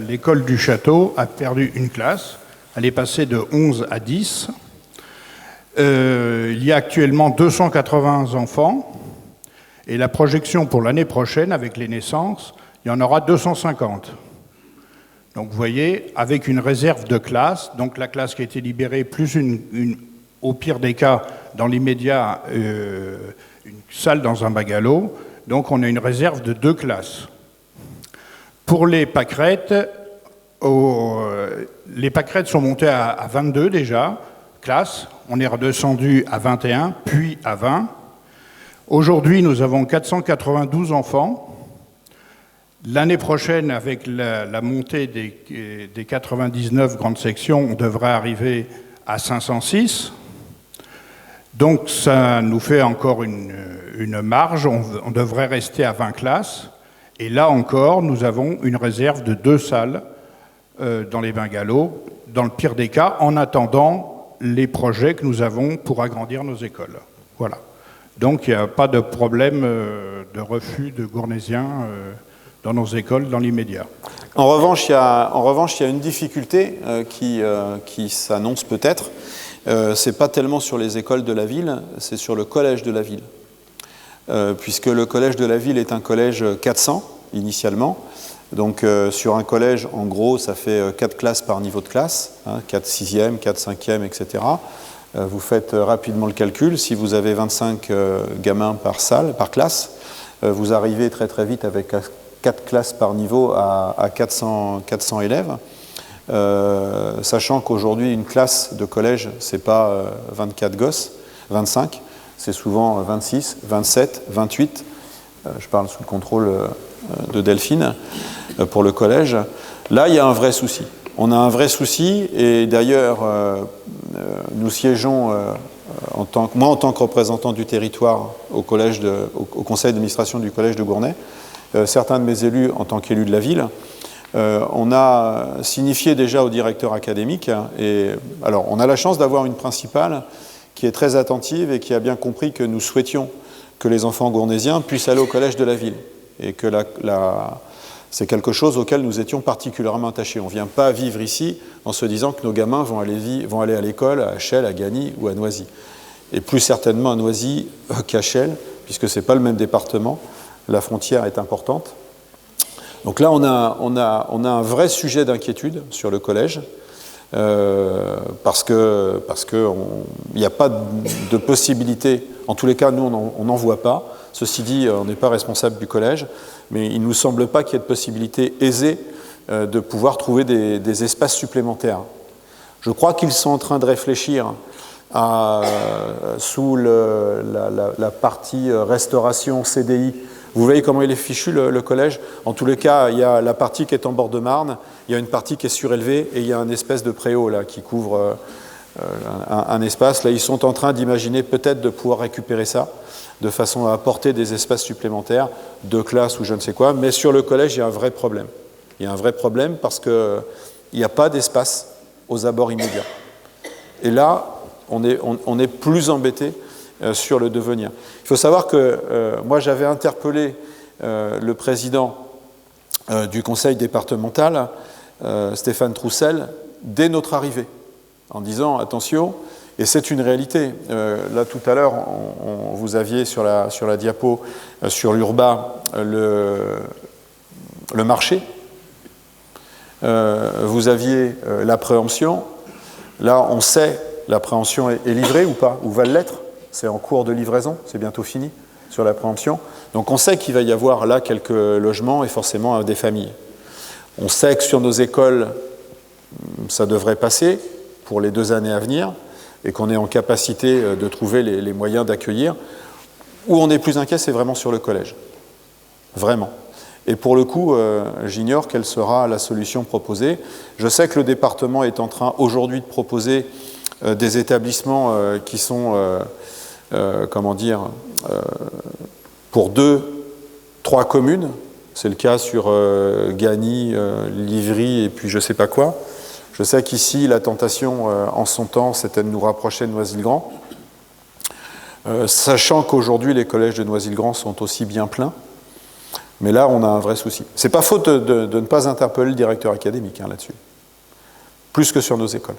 l'école du château a perdu une classe. Elle est passée de 11 à 10. Il y a actuellement 280 enfants. Et la projection pour l'année prochaine, avec les naissances, il y en aura 250. Donc vous voyez, avec une réserve de classe, donc la classe qui a été libérée, plus au pire des cas, dans l'immédiat, une salle dans un bungalow, donc on a une réserve de 2 classes. Pour les pâquerettes, les pâquerettes sont montées à 22 déjà, classes, on est redescendu à 21, puis à 20. Aujourd'hui, nous avons 492 enfants. L'année prochaine, avec la montée des 99 grandes sections, on devrait arriver à 506. Donc ça nous fait encore une marge, on devrait rester à 20 classes. Et là encore, nous avons une réserve de 2 salles dans les bungalows, dans le pire des cas, en attendant les projets que nous avons pour agrandir nos écoles. Voilà. Donc il n'y a pas de problème de refus de Gournaisiens dans nos écoles dans l'immédiat. En revanche, il y a une difficulté qui s'annonce peut-être. C'est pas tellement sur les écoles de la ville, c'est sur le collège de la ville. Puisque le collège de la ville est un collège 400 initialement. Donc sur un collège, en gros, ça fait 4 classes par niveau de classe, hein, 4 6e, 4 5e, etc. Vous faites rapidement le calcul. Si vous avez 25 gamins par classe, vous arrivez très très vite avec 4 classes par niveau à 400 élèves, sachant qu'aujourd'hui, une classe de collège, c'est pas 24 gosses, 25, c'est souvent 26, 27, 28. Je parle sous le contrôle de Delphine pour le collège. Là, il y a un vrai souci. On a un vrai souci, et d'ailleurs, nous siégeons, moi en tant que représentant du territoire au conseil d'administration du collège de Gournay, certains de mes élus en tant qu'élus de la ville, on a signifié déjà au directeur académique, et alors on a la chance d'avoir une principale qui est très attentive et qui a bien compris que nous souhaitions que les enfants gournaisiens puissent aller au collège de la ville, et que c'est quelque chose auquel nous étions particulièrement attachés. On ne vient pas vivre ici en se disant que nos gamins vont aller à l'école à Chelles, à Gagny ou à Noisy. Et plus certainement à Noisy qu'à Chelles, puisque ce n'est pas le même département, la frontière est importante. Donc là, on a un vrai sujet d'inquiétude sur le collège, parce que il n'y a pas de possibilité, en tous les cas, nous, on n'en voit pas. Ceci dit, on n'est pas responsable du collège, mais il ne nous semble pas qu'il y ait de possibilité aisée de pouvoir trouver des espaces supplémentaires. Je crois qu'ils sont en train de réfléchir sous la partie restauration CDI. Vous voyez comment il est fichu, le collège. En tous les cas, il y a la partie qui est en bord de Marne, il y a une partie qui est surélevée, et il y a un espèce de préau là, qui couvre un espace. Là, ils sont en train d'imaginer peut-être de pouvoir récupérer ça, de façon à apporter des espaces supplémentaires, de classe ou je ne sais quoi. Mais sur le collège, il y a un vrai problème. Il y a un vrai problème parce qu'il n'y a pas d'espace aux abords immédiats. Et là, on est plus embêté sur le devenir. Il faut savoir que moi, j'avais interpellé le président du conseil départemental, Stéphane Troussel, dès notre arrivée, en disant « Attention », et c'est une réalité. Là, tout à l'heure, vous aviez sur la diapo, sur l'Urba, le marché. Vous aviez la préemption. Là, on sait, la préemption est livrée ou pas, ou va l'être. C'est en cours de livraison, c'est bientôt fini sur la préemption. Donc on sait qu'il va y avoir là quelques logements et forcément des familles. On sait que sur nos écoles, ça devrait passer pour les 2 années à venir et qu'on est en capacité de trouver les moyens d'accueillir. Où on est plus inquiet, c'est vraiment sur le collège. Vraiment. Et pour le coup, j'ignore quelle sera la solution proposée. Je sais que le département est en train aujourd'hui de proposer des établissements qui sont... pour 2-3 communes, c'est le cas sur Gagny, Livry et puis je ne sais pas quoi. Je sais qu'ici, la tentation en son temps, c'était de nous rapprocher de Noisy-le-Grand, sachant qu'aujourd'hui, les collèges de Noisy-le-Grand sont aussi bien pleins, mais là, on a un vrai souci. C'est pas faute de ne pas interpeller le directeur académique là-dessus, plus que sur nos écoles.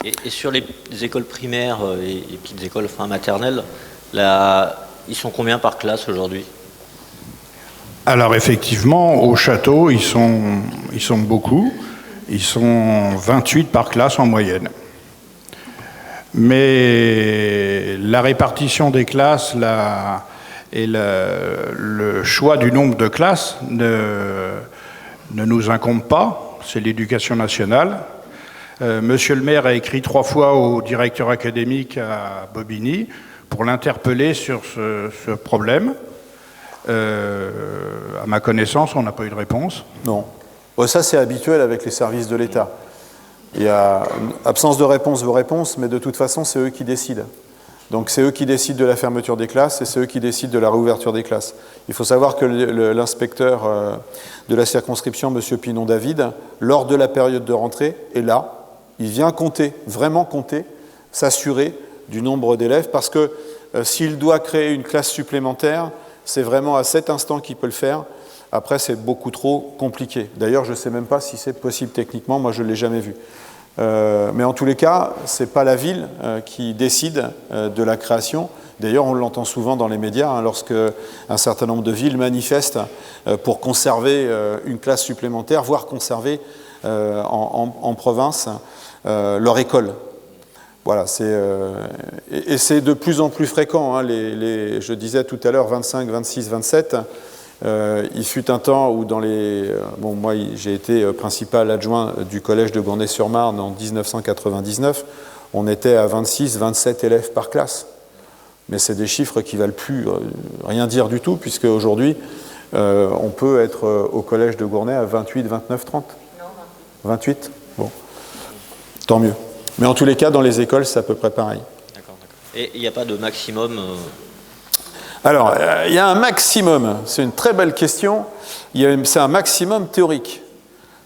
Et sur les écoles primaires et petites écoles maternelles, là, ils sont combien par classe aujourd'hui? Alors effectivement, au château, ils sont beaucoup. Ils sont 28 par classe en moyenne. Mais la répartition des classes et le choix du nombre de classes ne nous incombe pas. C'est l'Éducation nationale. Monsieur le maire a écrit 3 fois au directeur académique à Bobigny pour l'interpeller sur ce problème. À ma connaissance, on n'a pas eu de réponse. Non. Bon, ça, c'est habituel avec les services de l'État. Il y a absence de réponse, mais de toute façon, c'est eux qui décident. Donc, c'est eux qui décident de la fermeture des classes et c'est eux qui décident de la réouverture des classes. Il faut savoir que l'inspecteur de la circonscription, M. Pinon-David, lors de la période de rentrée, est là. Il vient compter, vraiment compter, s'assurer du nombre d'élèves, parce que s'il doit créer une classe supplémentaire, c'est vraiment à cet instant qu'il peut le faire. Après, c'est beaucoup trop compliqué. D'ailleurs, je ne sais même pas si c'est possible techniquement, moi je ne l'ai jamais vu. Mais en tous les cas, ce n'est pas la ville qui décide de la création. D'ailleurs, on l'entend souvent dans les médias, lorsque un certain nombre de villes manifestent pour conserver une classe supplémentaire, voire conserver en province leur école. Voilà, et c'est de plus en plus fréquent. Je disais tout à l'heure 25, 26, 27. Il fut un temps où moi j'ai été principal adjoint du collège de Gournay-sur-Marne en 1999. On était à 26, 27 élèves par classe. Mais c'est des chiffres qui ne valent plus rien dire du tout, puisque aujourd'hui, on peut être au collège de Gournay à 28, 29, 30. Non, 28. Bon, tant mieux. Mais en tous les cas, dans les écoles, c'est à peu près pareil. D'accord. Et il n'y a pas de maximum Alors, il y a un maximum, c'est une très belle question, c'est un maximum théorique.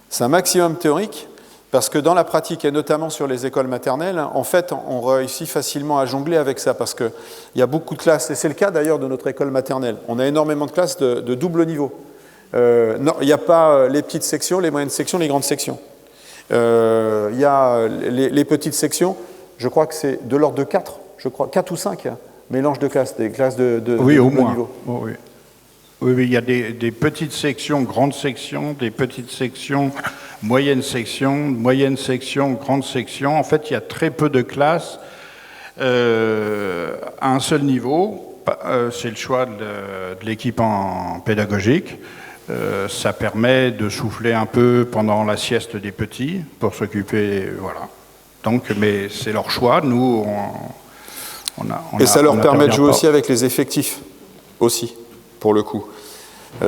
C'est un maximum théorique parce que dans la pratique, et notamment sur les écoles maternelles, en fait, on réussit facilement à jongler avec ça parce qu'il y a beaucoup de classes, et c'est le cas d'ailleurs de notre école maternelle. On a énormément de classes de double niveau. Non, il n'y a pas les petites sections, les moyennes sections, les grandes sections. Il y a les petites sections, je crois que c'est de l'ordre de 4, je crois, 4 ou 5 mélange de classes, des classes de oui, au double moins. niveau. Oh, oui. Oui, il y a des petites sections, grandes sections, des petites sections, moyennes sections, grandes sections. En fait, il y a très peu de classes à un seul niveau. C'est le choix de l'équipe pédagogique. Ça permet de souffler un peu pendant la sieste des petits pour s'occuper, voilà. Donc, mais c'est leur choix. Nous, et ça leur permet de jouer aussi avec les effectifs, aussi, pour le coup.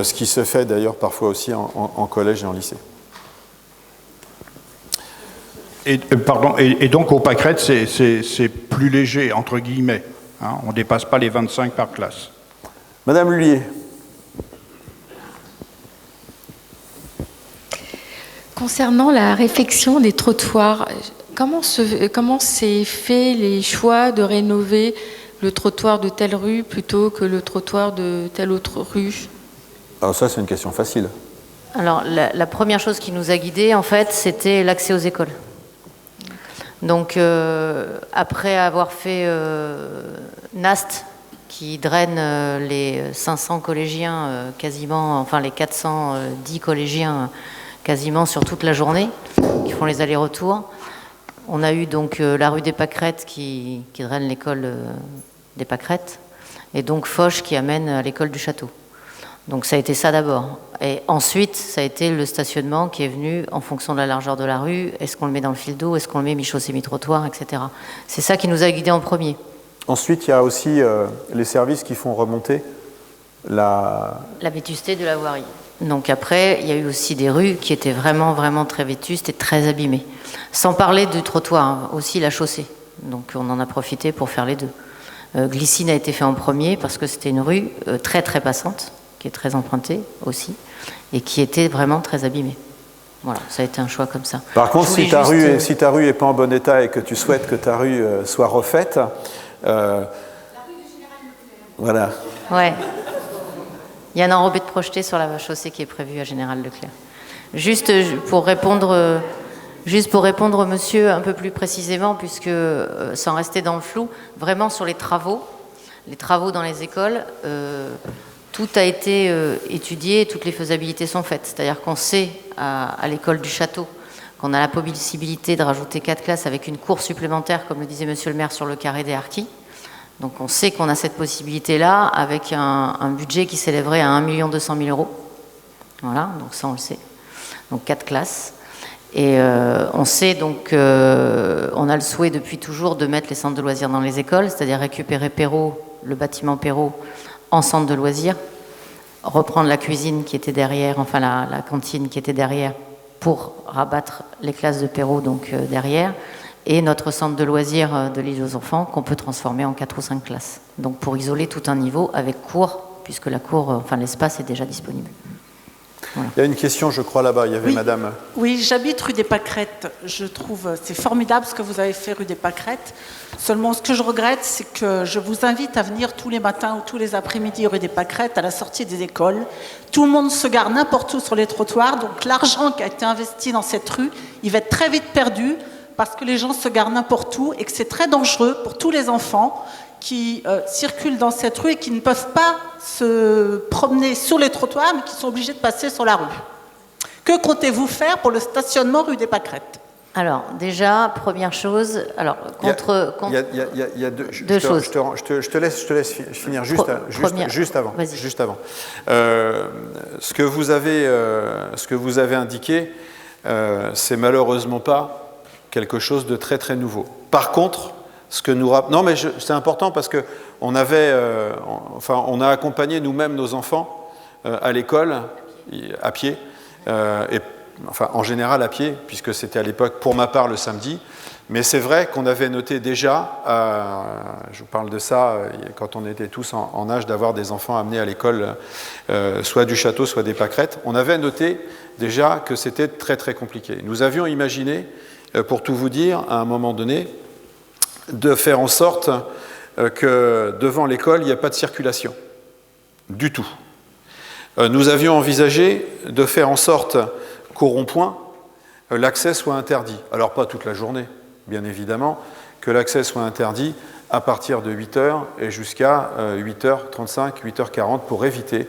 Ce qui se fait d'ailleurs parfois aussi en collège et en lycée. Et donc au pâquerette, c'est plus léger, entre guillemets. Hein, on ne dépasse pas les 25 par classe. Madame Lullier. Concernant la réfection des trottoirs, comment s'est fait les choix de rénover le trottoir de telle rue plutôt que le trottoir de telle autre rue? Alors ça, c'est une question facile. Alors, la première chose qui nous a guidés, en fait, c'était l'accès aux écoles. Donc, après avoir fait NAST, qui draine les 500 collégiens quasiment, enfin les 410 collégiens quasiment sur toute la journée, qui font les allers-retours. On a eu donc la rue des Pâquerettes qui draine l'école des Pâquerettes, et donc Foch qui amène à l'école du Château. Donc ça a été ça d'abord. Et ensuite, ça a été le stationnement qui est venu en fonction de la largeur de la rue. Est-ce qu'on le met dans le fil d'eau? Est-ce qu'on le met mi-chaussée, mi-trottoir, etc. C'est ça qui nous a guidés en premier. Ensuite, il y a aussi les services qui font remonter la vétusté de la voirie. Donc après, il y a eu aussi des rues qui étaient vraiment, vraiment très vétustes et très abîmées. Sans parler du trottoir, hein, aussi la chaussée. Donc on en a profité pour faire les deux. Glycine a été fait en premier parce que c'était une rue très, très passante, qui est très empruntée aussi, et qui était vraiment très abîmée. Voilà, ça a été un choix comme ça. Par contre, si ta rue n'est pas en bon état et que tu souhaites que ta rue soit refaite, voilà. Ouais. Il y a un enrobé de projeté sur la chaussée qui est prévu à Général Leclerc. Juste pour répondre, monsieur, un peu plus précisément, puisque sans rester dans le flou, vraiment sur les travaux dans les écoles, tout a été étudié, toutes les faisabilités sont faites. C'est-à-dire qu'on sait à l'école du Château qu'on a la possibilité de rajouter 4 classes avec une cour supplémentaire, comme le disait monsieur le maire, sur le carré des Harkis. Donc on sait qu'on a cette possibilité-là avec un budget qui s'élèverait à 1 200 000 €. Voilà, donc ça on le sait. Donc 4 classes. Et on sait donc, on a le souhait depuis toujours de mettre les centres de loisirs dans les écoles, c'est-à-dire récupérer Perrault, le bâtiment Perrault, en centre de loisirs, reprendre la cuisine qui était derrière, enfin la cantine qui était derrière, pour rabattre les classes de Perrault donc derrière, et notre centre de loisirs de l'île aux enfants qu'on peut transformer en 4 ou 5 classes. Donc pour isoler tout un niveau avec cour, puisque la cour, enfin l'espace est déjà disponible. Voilà. Il y a une question, je crois, là-bas. Il y avait madame. Oui, j'habite rue des Pâquerettes. Je trouve c'est formidable ce que vous avez fait rue des Pâquerettes. Seulement, ce que je regrette, c'est que je vous invite à venir tous les matins ou tous les après-midi rue des Pâquerettes à la sortie des écoles. Tout le monde se gare n'importe où sur les trottoirs. Donc l'argent qui a été investi dans cette rue, il va être très vite perdu parce que les gens se garent n'importe où et que c'est très dangereux pour tous les enfants qui circulent dans cette rue et qui ne peuvent pas se promener sur les trottoirs, mais qui sont obligés de passer sur la rue. Que comptez-vous faire pour le stationnement rue des Pâquerettes? Alors, déjà, première chose, alors, Il y a deux choses. Je te laisse finir juste avant. Ce que vous avez indiqué, c'est malheureusement pas quelque chose de très très nouveau. Par contre, non, mais c'est important parce que on a accompagné nous-mêmes nos enfants à l'école à pied, et enfin en général à pied, puisque c'était à l'époque pour ma part le samedi, mais c'est vrai qu'on avait noté déjà, je vous parle de ça, quand on était tous en âge d'avoir des enfants amenés à l'école, soit du château, soit des pâquerettes, on avait noté déjà que c'était très très compliqué. Nous avions imaginé, pour tout vous dire, à un moment donné, de faire en sorte que devant l'école, il n'y ait pas de circulation, du tout. Nous avions envisagé de faire en sorte qu'au rond-point, l'accès soit interdit. Alors pas toute la journée, bien évidemment, que l'accès soit interdit à partir de 8h et jusqu'à 8h35, 8h40 pour éviter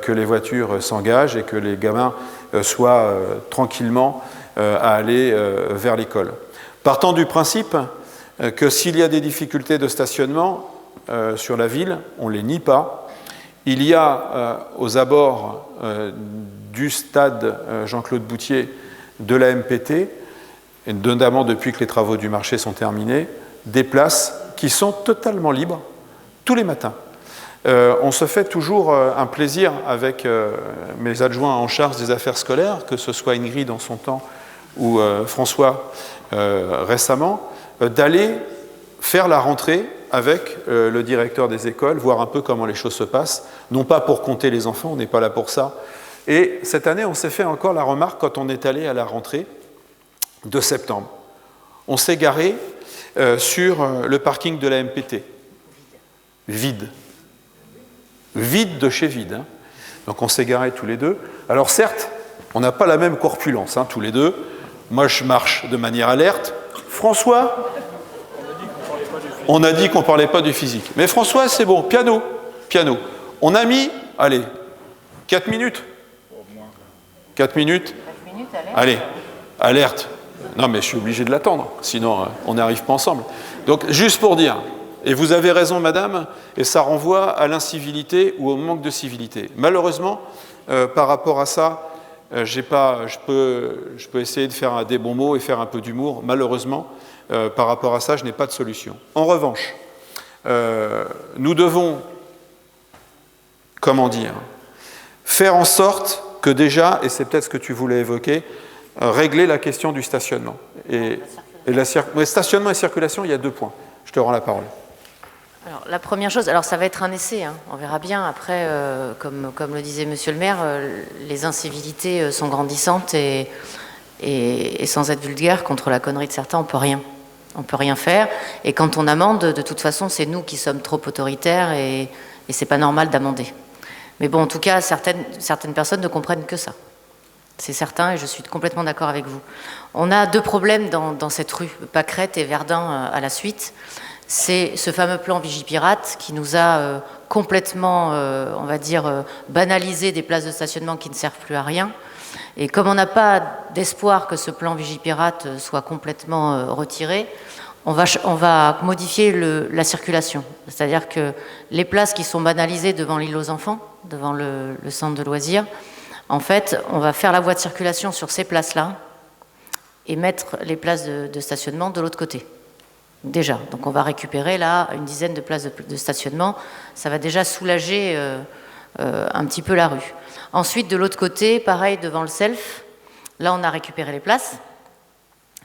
que les voitures s'engagent et que les gamins soient tranquillement à aller vers l'école. Partant du principe que s'il y a des difficultés de stationnement sur la ville, on ne les nie pas. Il y a aux abords du stade Jean-Claude Boutier de la MPT, et notamment depuis que les travaux du marché sont terminés, des places qui sont totalement libres tous les matins. On se fait toujours un plaisir avec mes adjoints en charge des affaires scolaires, que ce soit Ingrid en son temps ou François récemment, d'aller faire la rentrée avec le directeur des écoles, voir un peu comment les choses se passent, non pas pour compter les enfants, on n'est pas là pour ça. Et cette année, on s'est fait encore la remarque quand on est allé à la rentrée de septembre. On s'est garé sur le parking de la MPT. Vide. Vide de chez vide. Hein. Donc on s'est garés tous les deux. Alors certes, on n'a pas la même corpulence, hein, tous les deux. Moi, je marche de manière alerte. François, on a dit qu'on ne parlait pas du physique. Mais François, c'est bon, piano. On a mis, allez, 4 minutes. 4 minutes. Allez, alerte. Non, mais je suis obligé de l'attendre, sinon on n'arrive pas ensemble. Donc, juste pour dire, et vous avez raison, madame, et ça renvoie à l'incivilité ou au manque de civilité. Malheureusement, par rapport à ça, je peux essayer de faire des bons mots et faire un peu d'humour. Malheureusement, par rapport à ça, je n'ai pas de solution. En revanche, nous devons, comment dire, faire en sorte que déjà, et c'est peut-être ce que tu voulais évoquer, régler la question du stationnement. Stationnement et circulation, il y a 2 points. Je te rends la parole. Alors, la première chose, alors ça va être un essai, hein, on verra bien. Après, comme le disait Monsieur le maire, les incivilités sont grandissantes et sans être vulgaire, contre la connerie de certains, on peut rien. On ne peut rien faire. Et quand on amende, de toute façon, c'est nous qui sommes trop autoritaires et c'est pas normal d'amender. Mais bon, en tout cas, certaines personnes ne comprennent que ça. C'est certain et je suis complètement d'accord avec vous. On a 2 problèmes dans cette rue, Pâquerettes et Verdun à la suite. C'est ce fameux plan Vigipirate qui nous a complètement, on va dire, banalisé des places de stationnement qui ne servent plus à rien. Et comme on n'a pas d'espoir que ce plan Vigipirate soit complètement retiré, on va modifier la circulation. C'est-à-dire que les places qui sont banalisées devant l'île aux enfants, devant le centre de loisirs, en fait, on va faire la voie de circulation sur ces places-là et mettre les places de stationnement de l'autre côté. Déjà, donc on va récupérer là une dizaine de places de stationnement. Ça va déjà soulager un petit peu la rue. Ensuite, de l'autre côté, pareil, devant le self, là on a récupéré les places,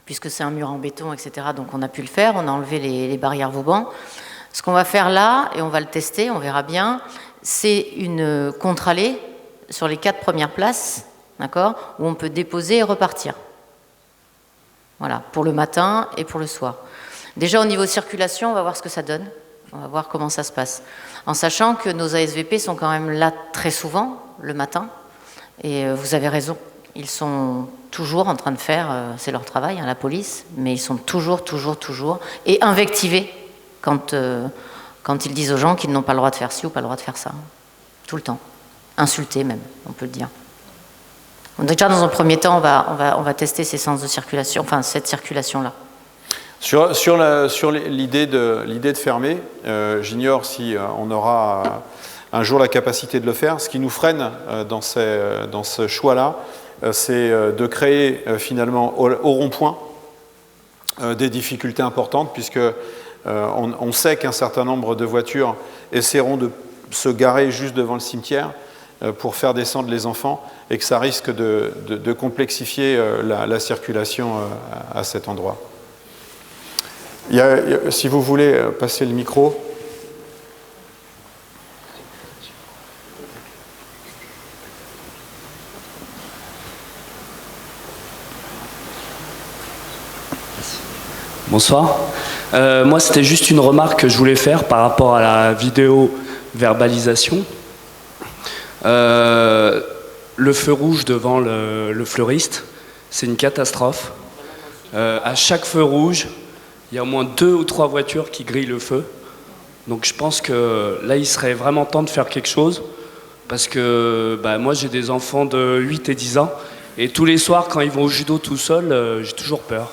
puisque c'est un mur en béton, etc. Donc on a pu le faire, on a enlevé les barrières Vauban. Ce qu'on va faire là, et on va le tester, on verra bien, c'est une contre-allée sur les 4 premières places, d'accord, où on peut déposer et repartir. Voilà, pour le matin et pour le soir. Déjà au niveau circulation, on va voir ce que ça donne, on va voir comment ça se passe. En sachant que nos ASVP sont quand même là très souvent, le matin, et vous avez raison, ils sont toujours en train de faire, c'est leur travail, hein, la police, mais ils sont toujours, et invectivés quand ils disent aux gens qu'ils n'ont pas le droit de faire ci ou pas le droit de faire ça. Tout le temps. Insultés même, on peut le dire. Donc déjà, dans un premier temps, on va tester ces sens de circulation, enfin cette circulation-là. Sur l'idée de fermer, j'ignore si on aura un jour la capacité de le faire. Ce qui nous freine dans ce choix-là, c'est de créer finalement au rond-point des difficultés importantes, puisque on sait qu'un certain nombre de voitures essaieront de se garer juste devant le cimetière, pour faire descendre les enfants et que ça risque de complexifier la circulation à cet endroit. Si vous voulez passer le micro. Bonsoir. Moi, c'était juste une remarque que je voulais faire par rapport à la vidéo verbalisation. Le feu rouge devant le fleuriste, c'est une catastrophe. À chaque feu rouge, il y a au moins 2 ou 3 voitures qui grillent le feu. Donc je pense que là, il serait vraiment temps de faire quelque chose. Parce que moi, j'ai des enfants de 8 et 10 ans. Et tous les soirs, quand ils vont au judo tout seuls, j'ai toujours peur.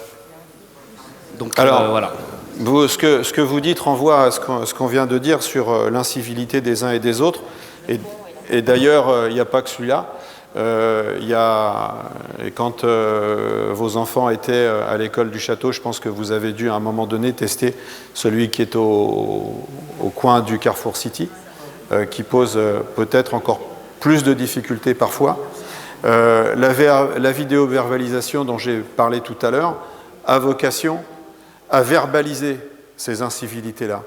Donc alors, voilà. Ce que vous dites renvoie à ce qu'on vient de dire sur l'incivilité des uns et des autres. Et d'ailleurs, il n'y a pas que celui-là. Et quand vos enfants étaient à l'école du château, je pense que vous avez dû à un moment donné tester celui qui est au coin du Carrefour City, qui pose peut-être encore plus de difficultés parfois. La vidéo-verbalisation dont j'ai parlé tout à l'heure a vocation à verbaliser ces incivilités-là.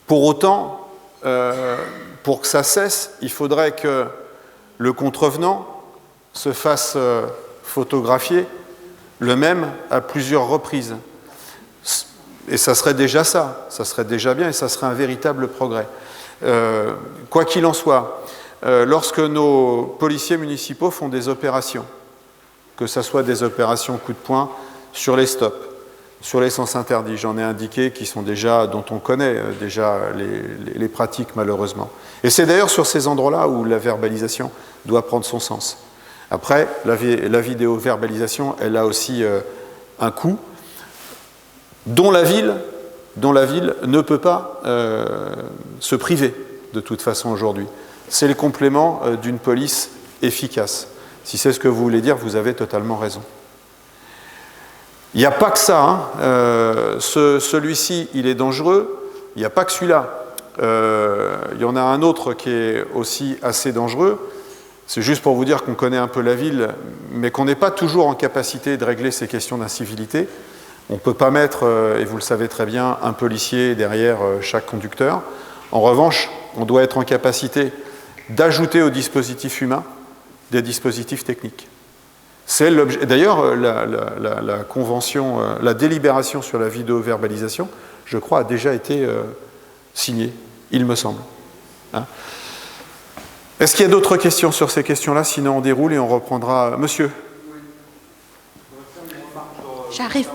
Pour autant, pour que ça cesse, il faudrait que le contrevenant se fasse photographier le même à plusieurs reprises. Et ça serait déjà ça serait déjà bien et ça serait un véritable progrès. Quoi qu'il en soit, lorsque nos policiers municipaux font des opérations, que ce soit des opérations coup de poing sur les stops, sur les sens interdits, j'en ai indiqué qui sont déjà, dont on connaît déjà les pratiques malheureusement. Et c'est d'ailleurs sur ces endroits-là où la verbalisation doit prendre son sens. Après, la vidéo-verbalisation, elle a aussi un coût dont la ville ne peut pas se priver de toute façon aujourd'hui. C'est le complément d'une police efficace. Si c'est ce que vous voulez dire, vous avez totalement raison. Il n'y a pas que ça. Celui-ci, il est dangereux. Il n'y a pas que celui-là. Il y en a un autre qui est aussi assez dangereux. C'est juste pour vous dire qu'on connaît un peu la ville, mais qu'on n'est pas toujours en capacité de régler ces questions d'incivilité. On ne peut pas mettre, et vous le savez très bien, un policier derrière chaque conducteur. En revanche, on doit être en capacité d'ajouter au dispositif humain des dispositifs techniques. C'est l'objet. D'ailleurs, la convention, la délibération sur la vidéo-verbalisation, je crois, a déjà été signée, il me semble. Hein ? Est-ce qu'il y a d'autres questions sur ces questions-là? Sinon, on déroule et on reprendra. Monsieur. J'arrive.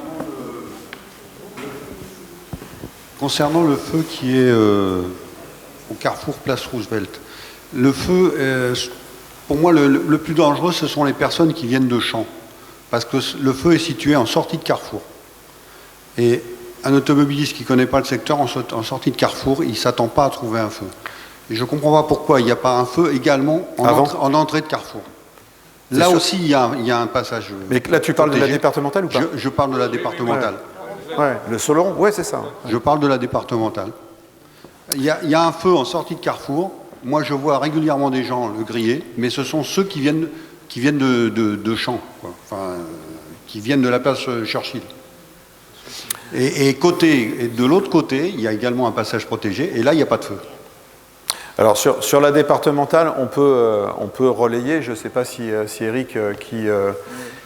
Concernant le feu qui est au carrefour Place Roosevelt, le feu, pour moi, le plus dangereux, ce sont les personnes qui viennent de champs. Parce que le feu est situé en sortie de carrefour. Et un automobiliste qui ne connaît pas le secteur, en sortie de carrefour, il ne s'attend pas à trouver un feu. Et je ne comprends pas pourquoi il n'y a pas un feu également en entrée de carrefour. Là aussi, il y a un passage. Mais là, tu parles de la départementale ou pas? Je parle de la départementale. Ouais, le Soleron, ouais, c'est ça. Je parle de la départementale. Il y a un feu en sortie de carrefour. Moi, je vois régulièrement des gens le griller, mais ce sont ceux qui viennent de champs, quoi. Enfin, qui viennent de la place Churchill. Et de l'autre côté, il y a également un passage protégé, et là, il n'y a pas de feu. Alors sur la départementale, on peut relayer, je ne sais pas si Eric,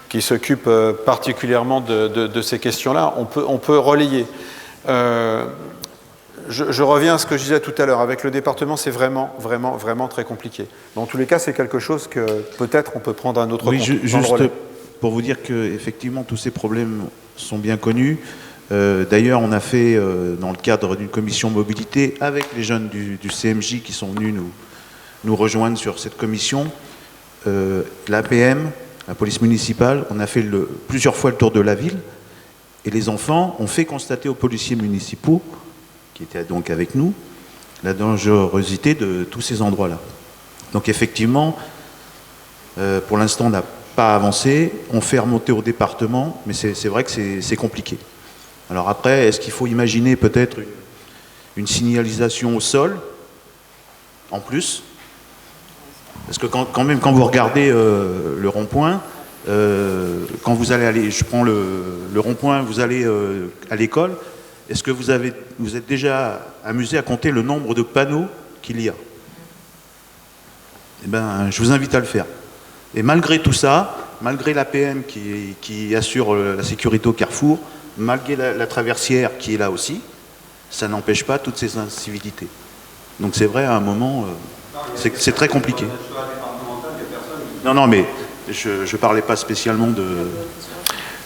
qui s'occupe particulièrement de ces questions-là, on peut relayer. Je reviens à ce que je disais tout à l'heure. Avec le département, c'est vraiment très compliqué. Dans tous les cas, c'est quelque chose que peut-être on peut prendre un autre compte. Oui, juste pour vous dire que effectivement tous ces problèmes sont bien connus. D'ailleurs, on a fait, dans le cadre d'une commission mobilité, avec les jeunes du CMJ qui sont venus nous rejoindre sur cette commission, l'APM, la police municipale, on a fait plusieurs fois le tour de la ville, et les enfants ont fait constater aux policiers municipaux, qui étaient donc avec nous, la dangerosité de tous ces endroits-là. Donc effectivement, pour l'instant, on n'a pas avancé, on fait remonter au département, mais c'est vrai que c'est compliqué. Alors après, est-ce qu'il faut imaginer peut-être une signalisation au sol, en plus? Parce que quand même, quand vous regardez le rond-point, quand vous allez aller, je prends le rond-point, vous allez à l'école, est-ce que vous êtes déjà amusé à compter le nombre de panneaux qu'il y a? Eh bien, je vous invite à le faire. Et malgré tout ça, malgré l'APM qui assure la sécurité au carrefour, malgré la traversière qui est là aussi, ça n'empêche pas toutes ces incivilités. Donc c'est vrai, à un moment, c'est très compliqué. Non, mais je ne parlais pas spécialement de...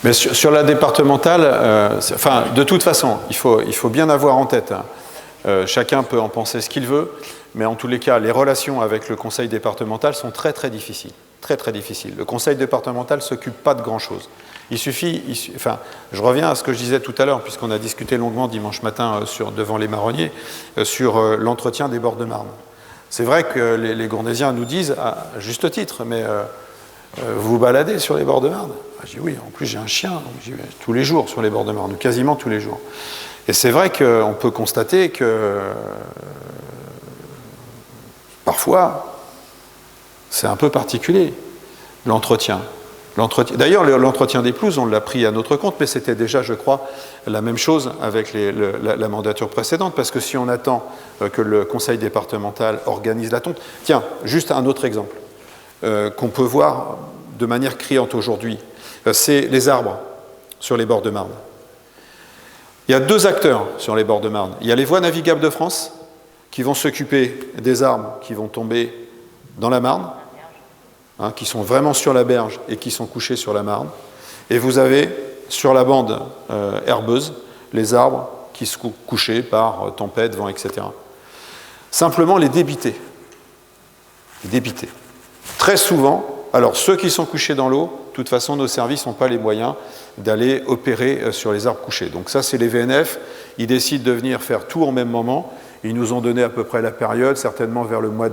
Mais sur la départementale, de toute façon, il faut bien avoir en tête, chacun peut en penser ce qu'il veut, mais en tous les cas, les relations avec le conseil départemental sont très très difficiles. Très très difficiles. Le conseil départemental ne s'occupe pas de grand-chose. Je reviens à ce que je disais tout à l'heure, puisqu'on a discuté longuement dimanche matin devant les marronniers, sur l'entretien des bords de Marne. C'est vrai que les Gournaisiens nous disent, à juste titre, mais vous vous baladez sur les bords de Marne? Je dis oui, en plus j'ai un chien, donc j'y vais tous les jours sur les bords de Marne, ou quasiment tous les jours. Et c'est vrai qu'on peut constater que parfois, c'est un peu particulier, l'entretien. D'ailleurs, l'entretien des pelouses, on l'a pris à notre compte, mais c'était déjà, je crois, la même chose avec la mandature précédente, parce que si on attend que le conseil départemental organise la tonte... Tiens, juste un autre exemple qu'on peut voir de manière criante aujourd'hui, c'est les arbres sur les bords de Marne. Il y a deux acteurs sur les bords de Marne. Il y a les Voies navigables de France qui vont s'occuper des arbres qui vont tomber dans la Marne, qui sont vraiment sur la berge et qui sont couchés sur la Marne. Et vous avez, sur la bande herbeuse, les arbres qui sont couchés par tempête, vent, etc. Simplement les débiter. Très souvent, alors ceux qui sont couchés dans l'eau, de toute façon, nos services n'ont pas les moyens d'aller opérer sur les arbres couchés. Donc ça, c'est les VNF. Ils décident de venir faire tout en même moment. Ils nous ont donné à peu près la période, certainement vers le mois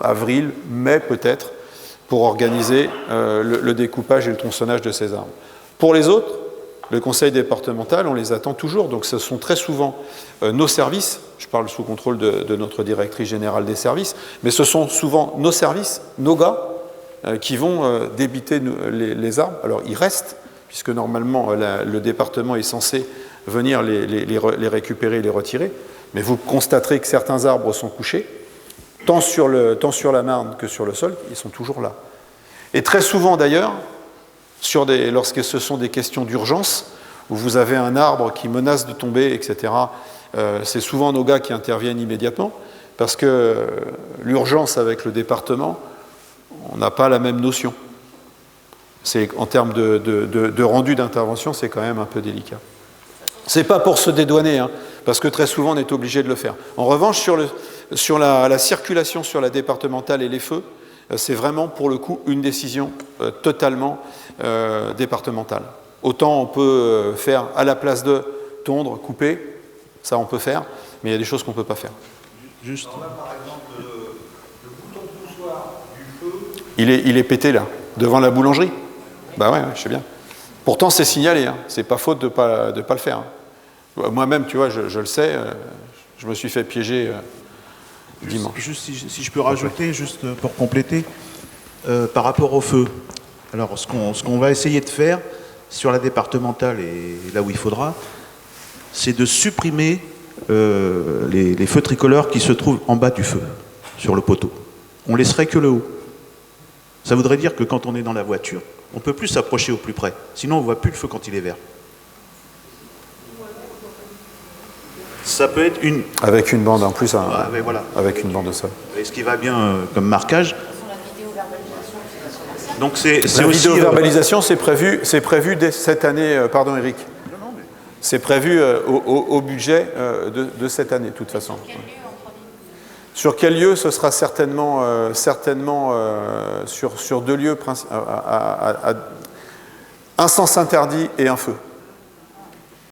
d'avril, mai peut-être, pour organiser le découpage et le tronçonnage de ces arbres. Pour les autres, le conseil départemental, on les attend toujours. Donc ce sont très souvent nos services, je parle sous contrôle de notre directrice générale des services, mais ce sont souvent nos services, nos gars, qui vont débiter les arbres. Alors ils restent, puisque normalement le département est censé venir les récupérer et les retirer, mais vous constaterez que certains arbres sont couchés, tant sur la Marne que sur le sol, ils sont toujours là. Et très souvent d'ailleurs, lorsque ce sont des questions d'urgence, où vous avez un arbre qui menace de tomber, etc., c'est souvent nos gars qui interviennent immédiatement, parce que l'urgence avec le département, on n'a pas la même notion. En termes de rendu d'intervention, c'est quand même un peu délicat. C'est pas pour se dédouaner, parce que très souvent on est obligé de le faire. En revanche, sur la circulation sur la départementale et les feux, c'est vraiment pour le coup une décision totalement départementale. Autant on peut faire à la place de tondre, couper, ça on peut faire, mais il y a des choses qu'on ne peut pas faire. Juste. Alors là, par exemple, le bouton poussoir du feu... Il est pété là, devant la boulangerie. Bah ouais, je sais bien. Pourtant c'est signalé, c'est pas faute de pas le faire. Moi-même, tu vois, je le sais, je me suis fait piéger dimanche. Juste si je peux rajouter, juste pour compléter, par rapport au feu. Alors, ce qu'on va essayer de faire sur la départementale et là où il faudra, c'est de supprimer les feux tricolores qui se trouvent en bas du feu, sur le poteau. On laisserait que le haut. Ça voudrait dire que quand on est dans la voiture, on ne peut plus s'approcher au plus près. Sinon, on ne voit plus le feu quand il est vert. Ça peut être une... Avec une bande en plus, voilà. Avec une bande de sol. Et ce qui va bien comme marquage... Donc la vidéo-verbalisation, c'est prévu dès cette année, pardon Eric, c'est prévu au budget de cette année de toute façon. Sur quel lieu? Ce sera certainement sur deux lieux, un sens interdit et un feu.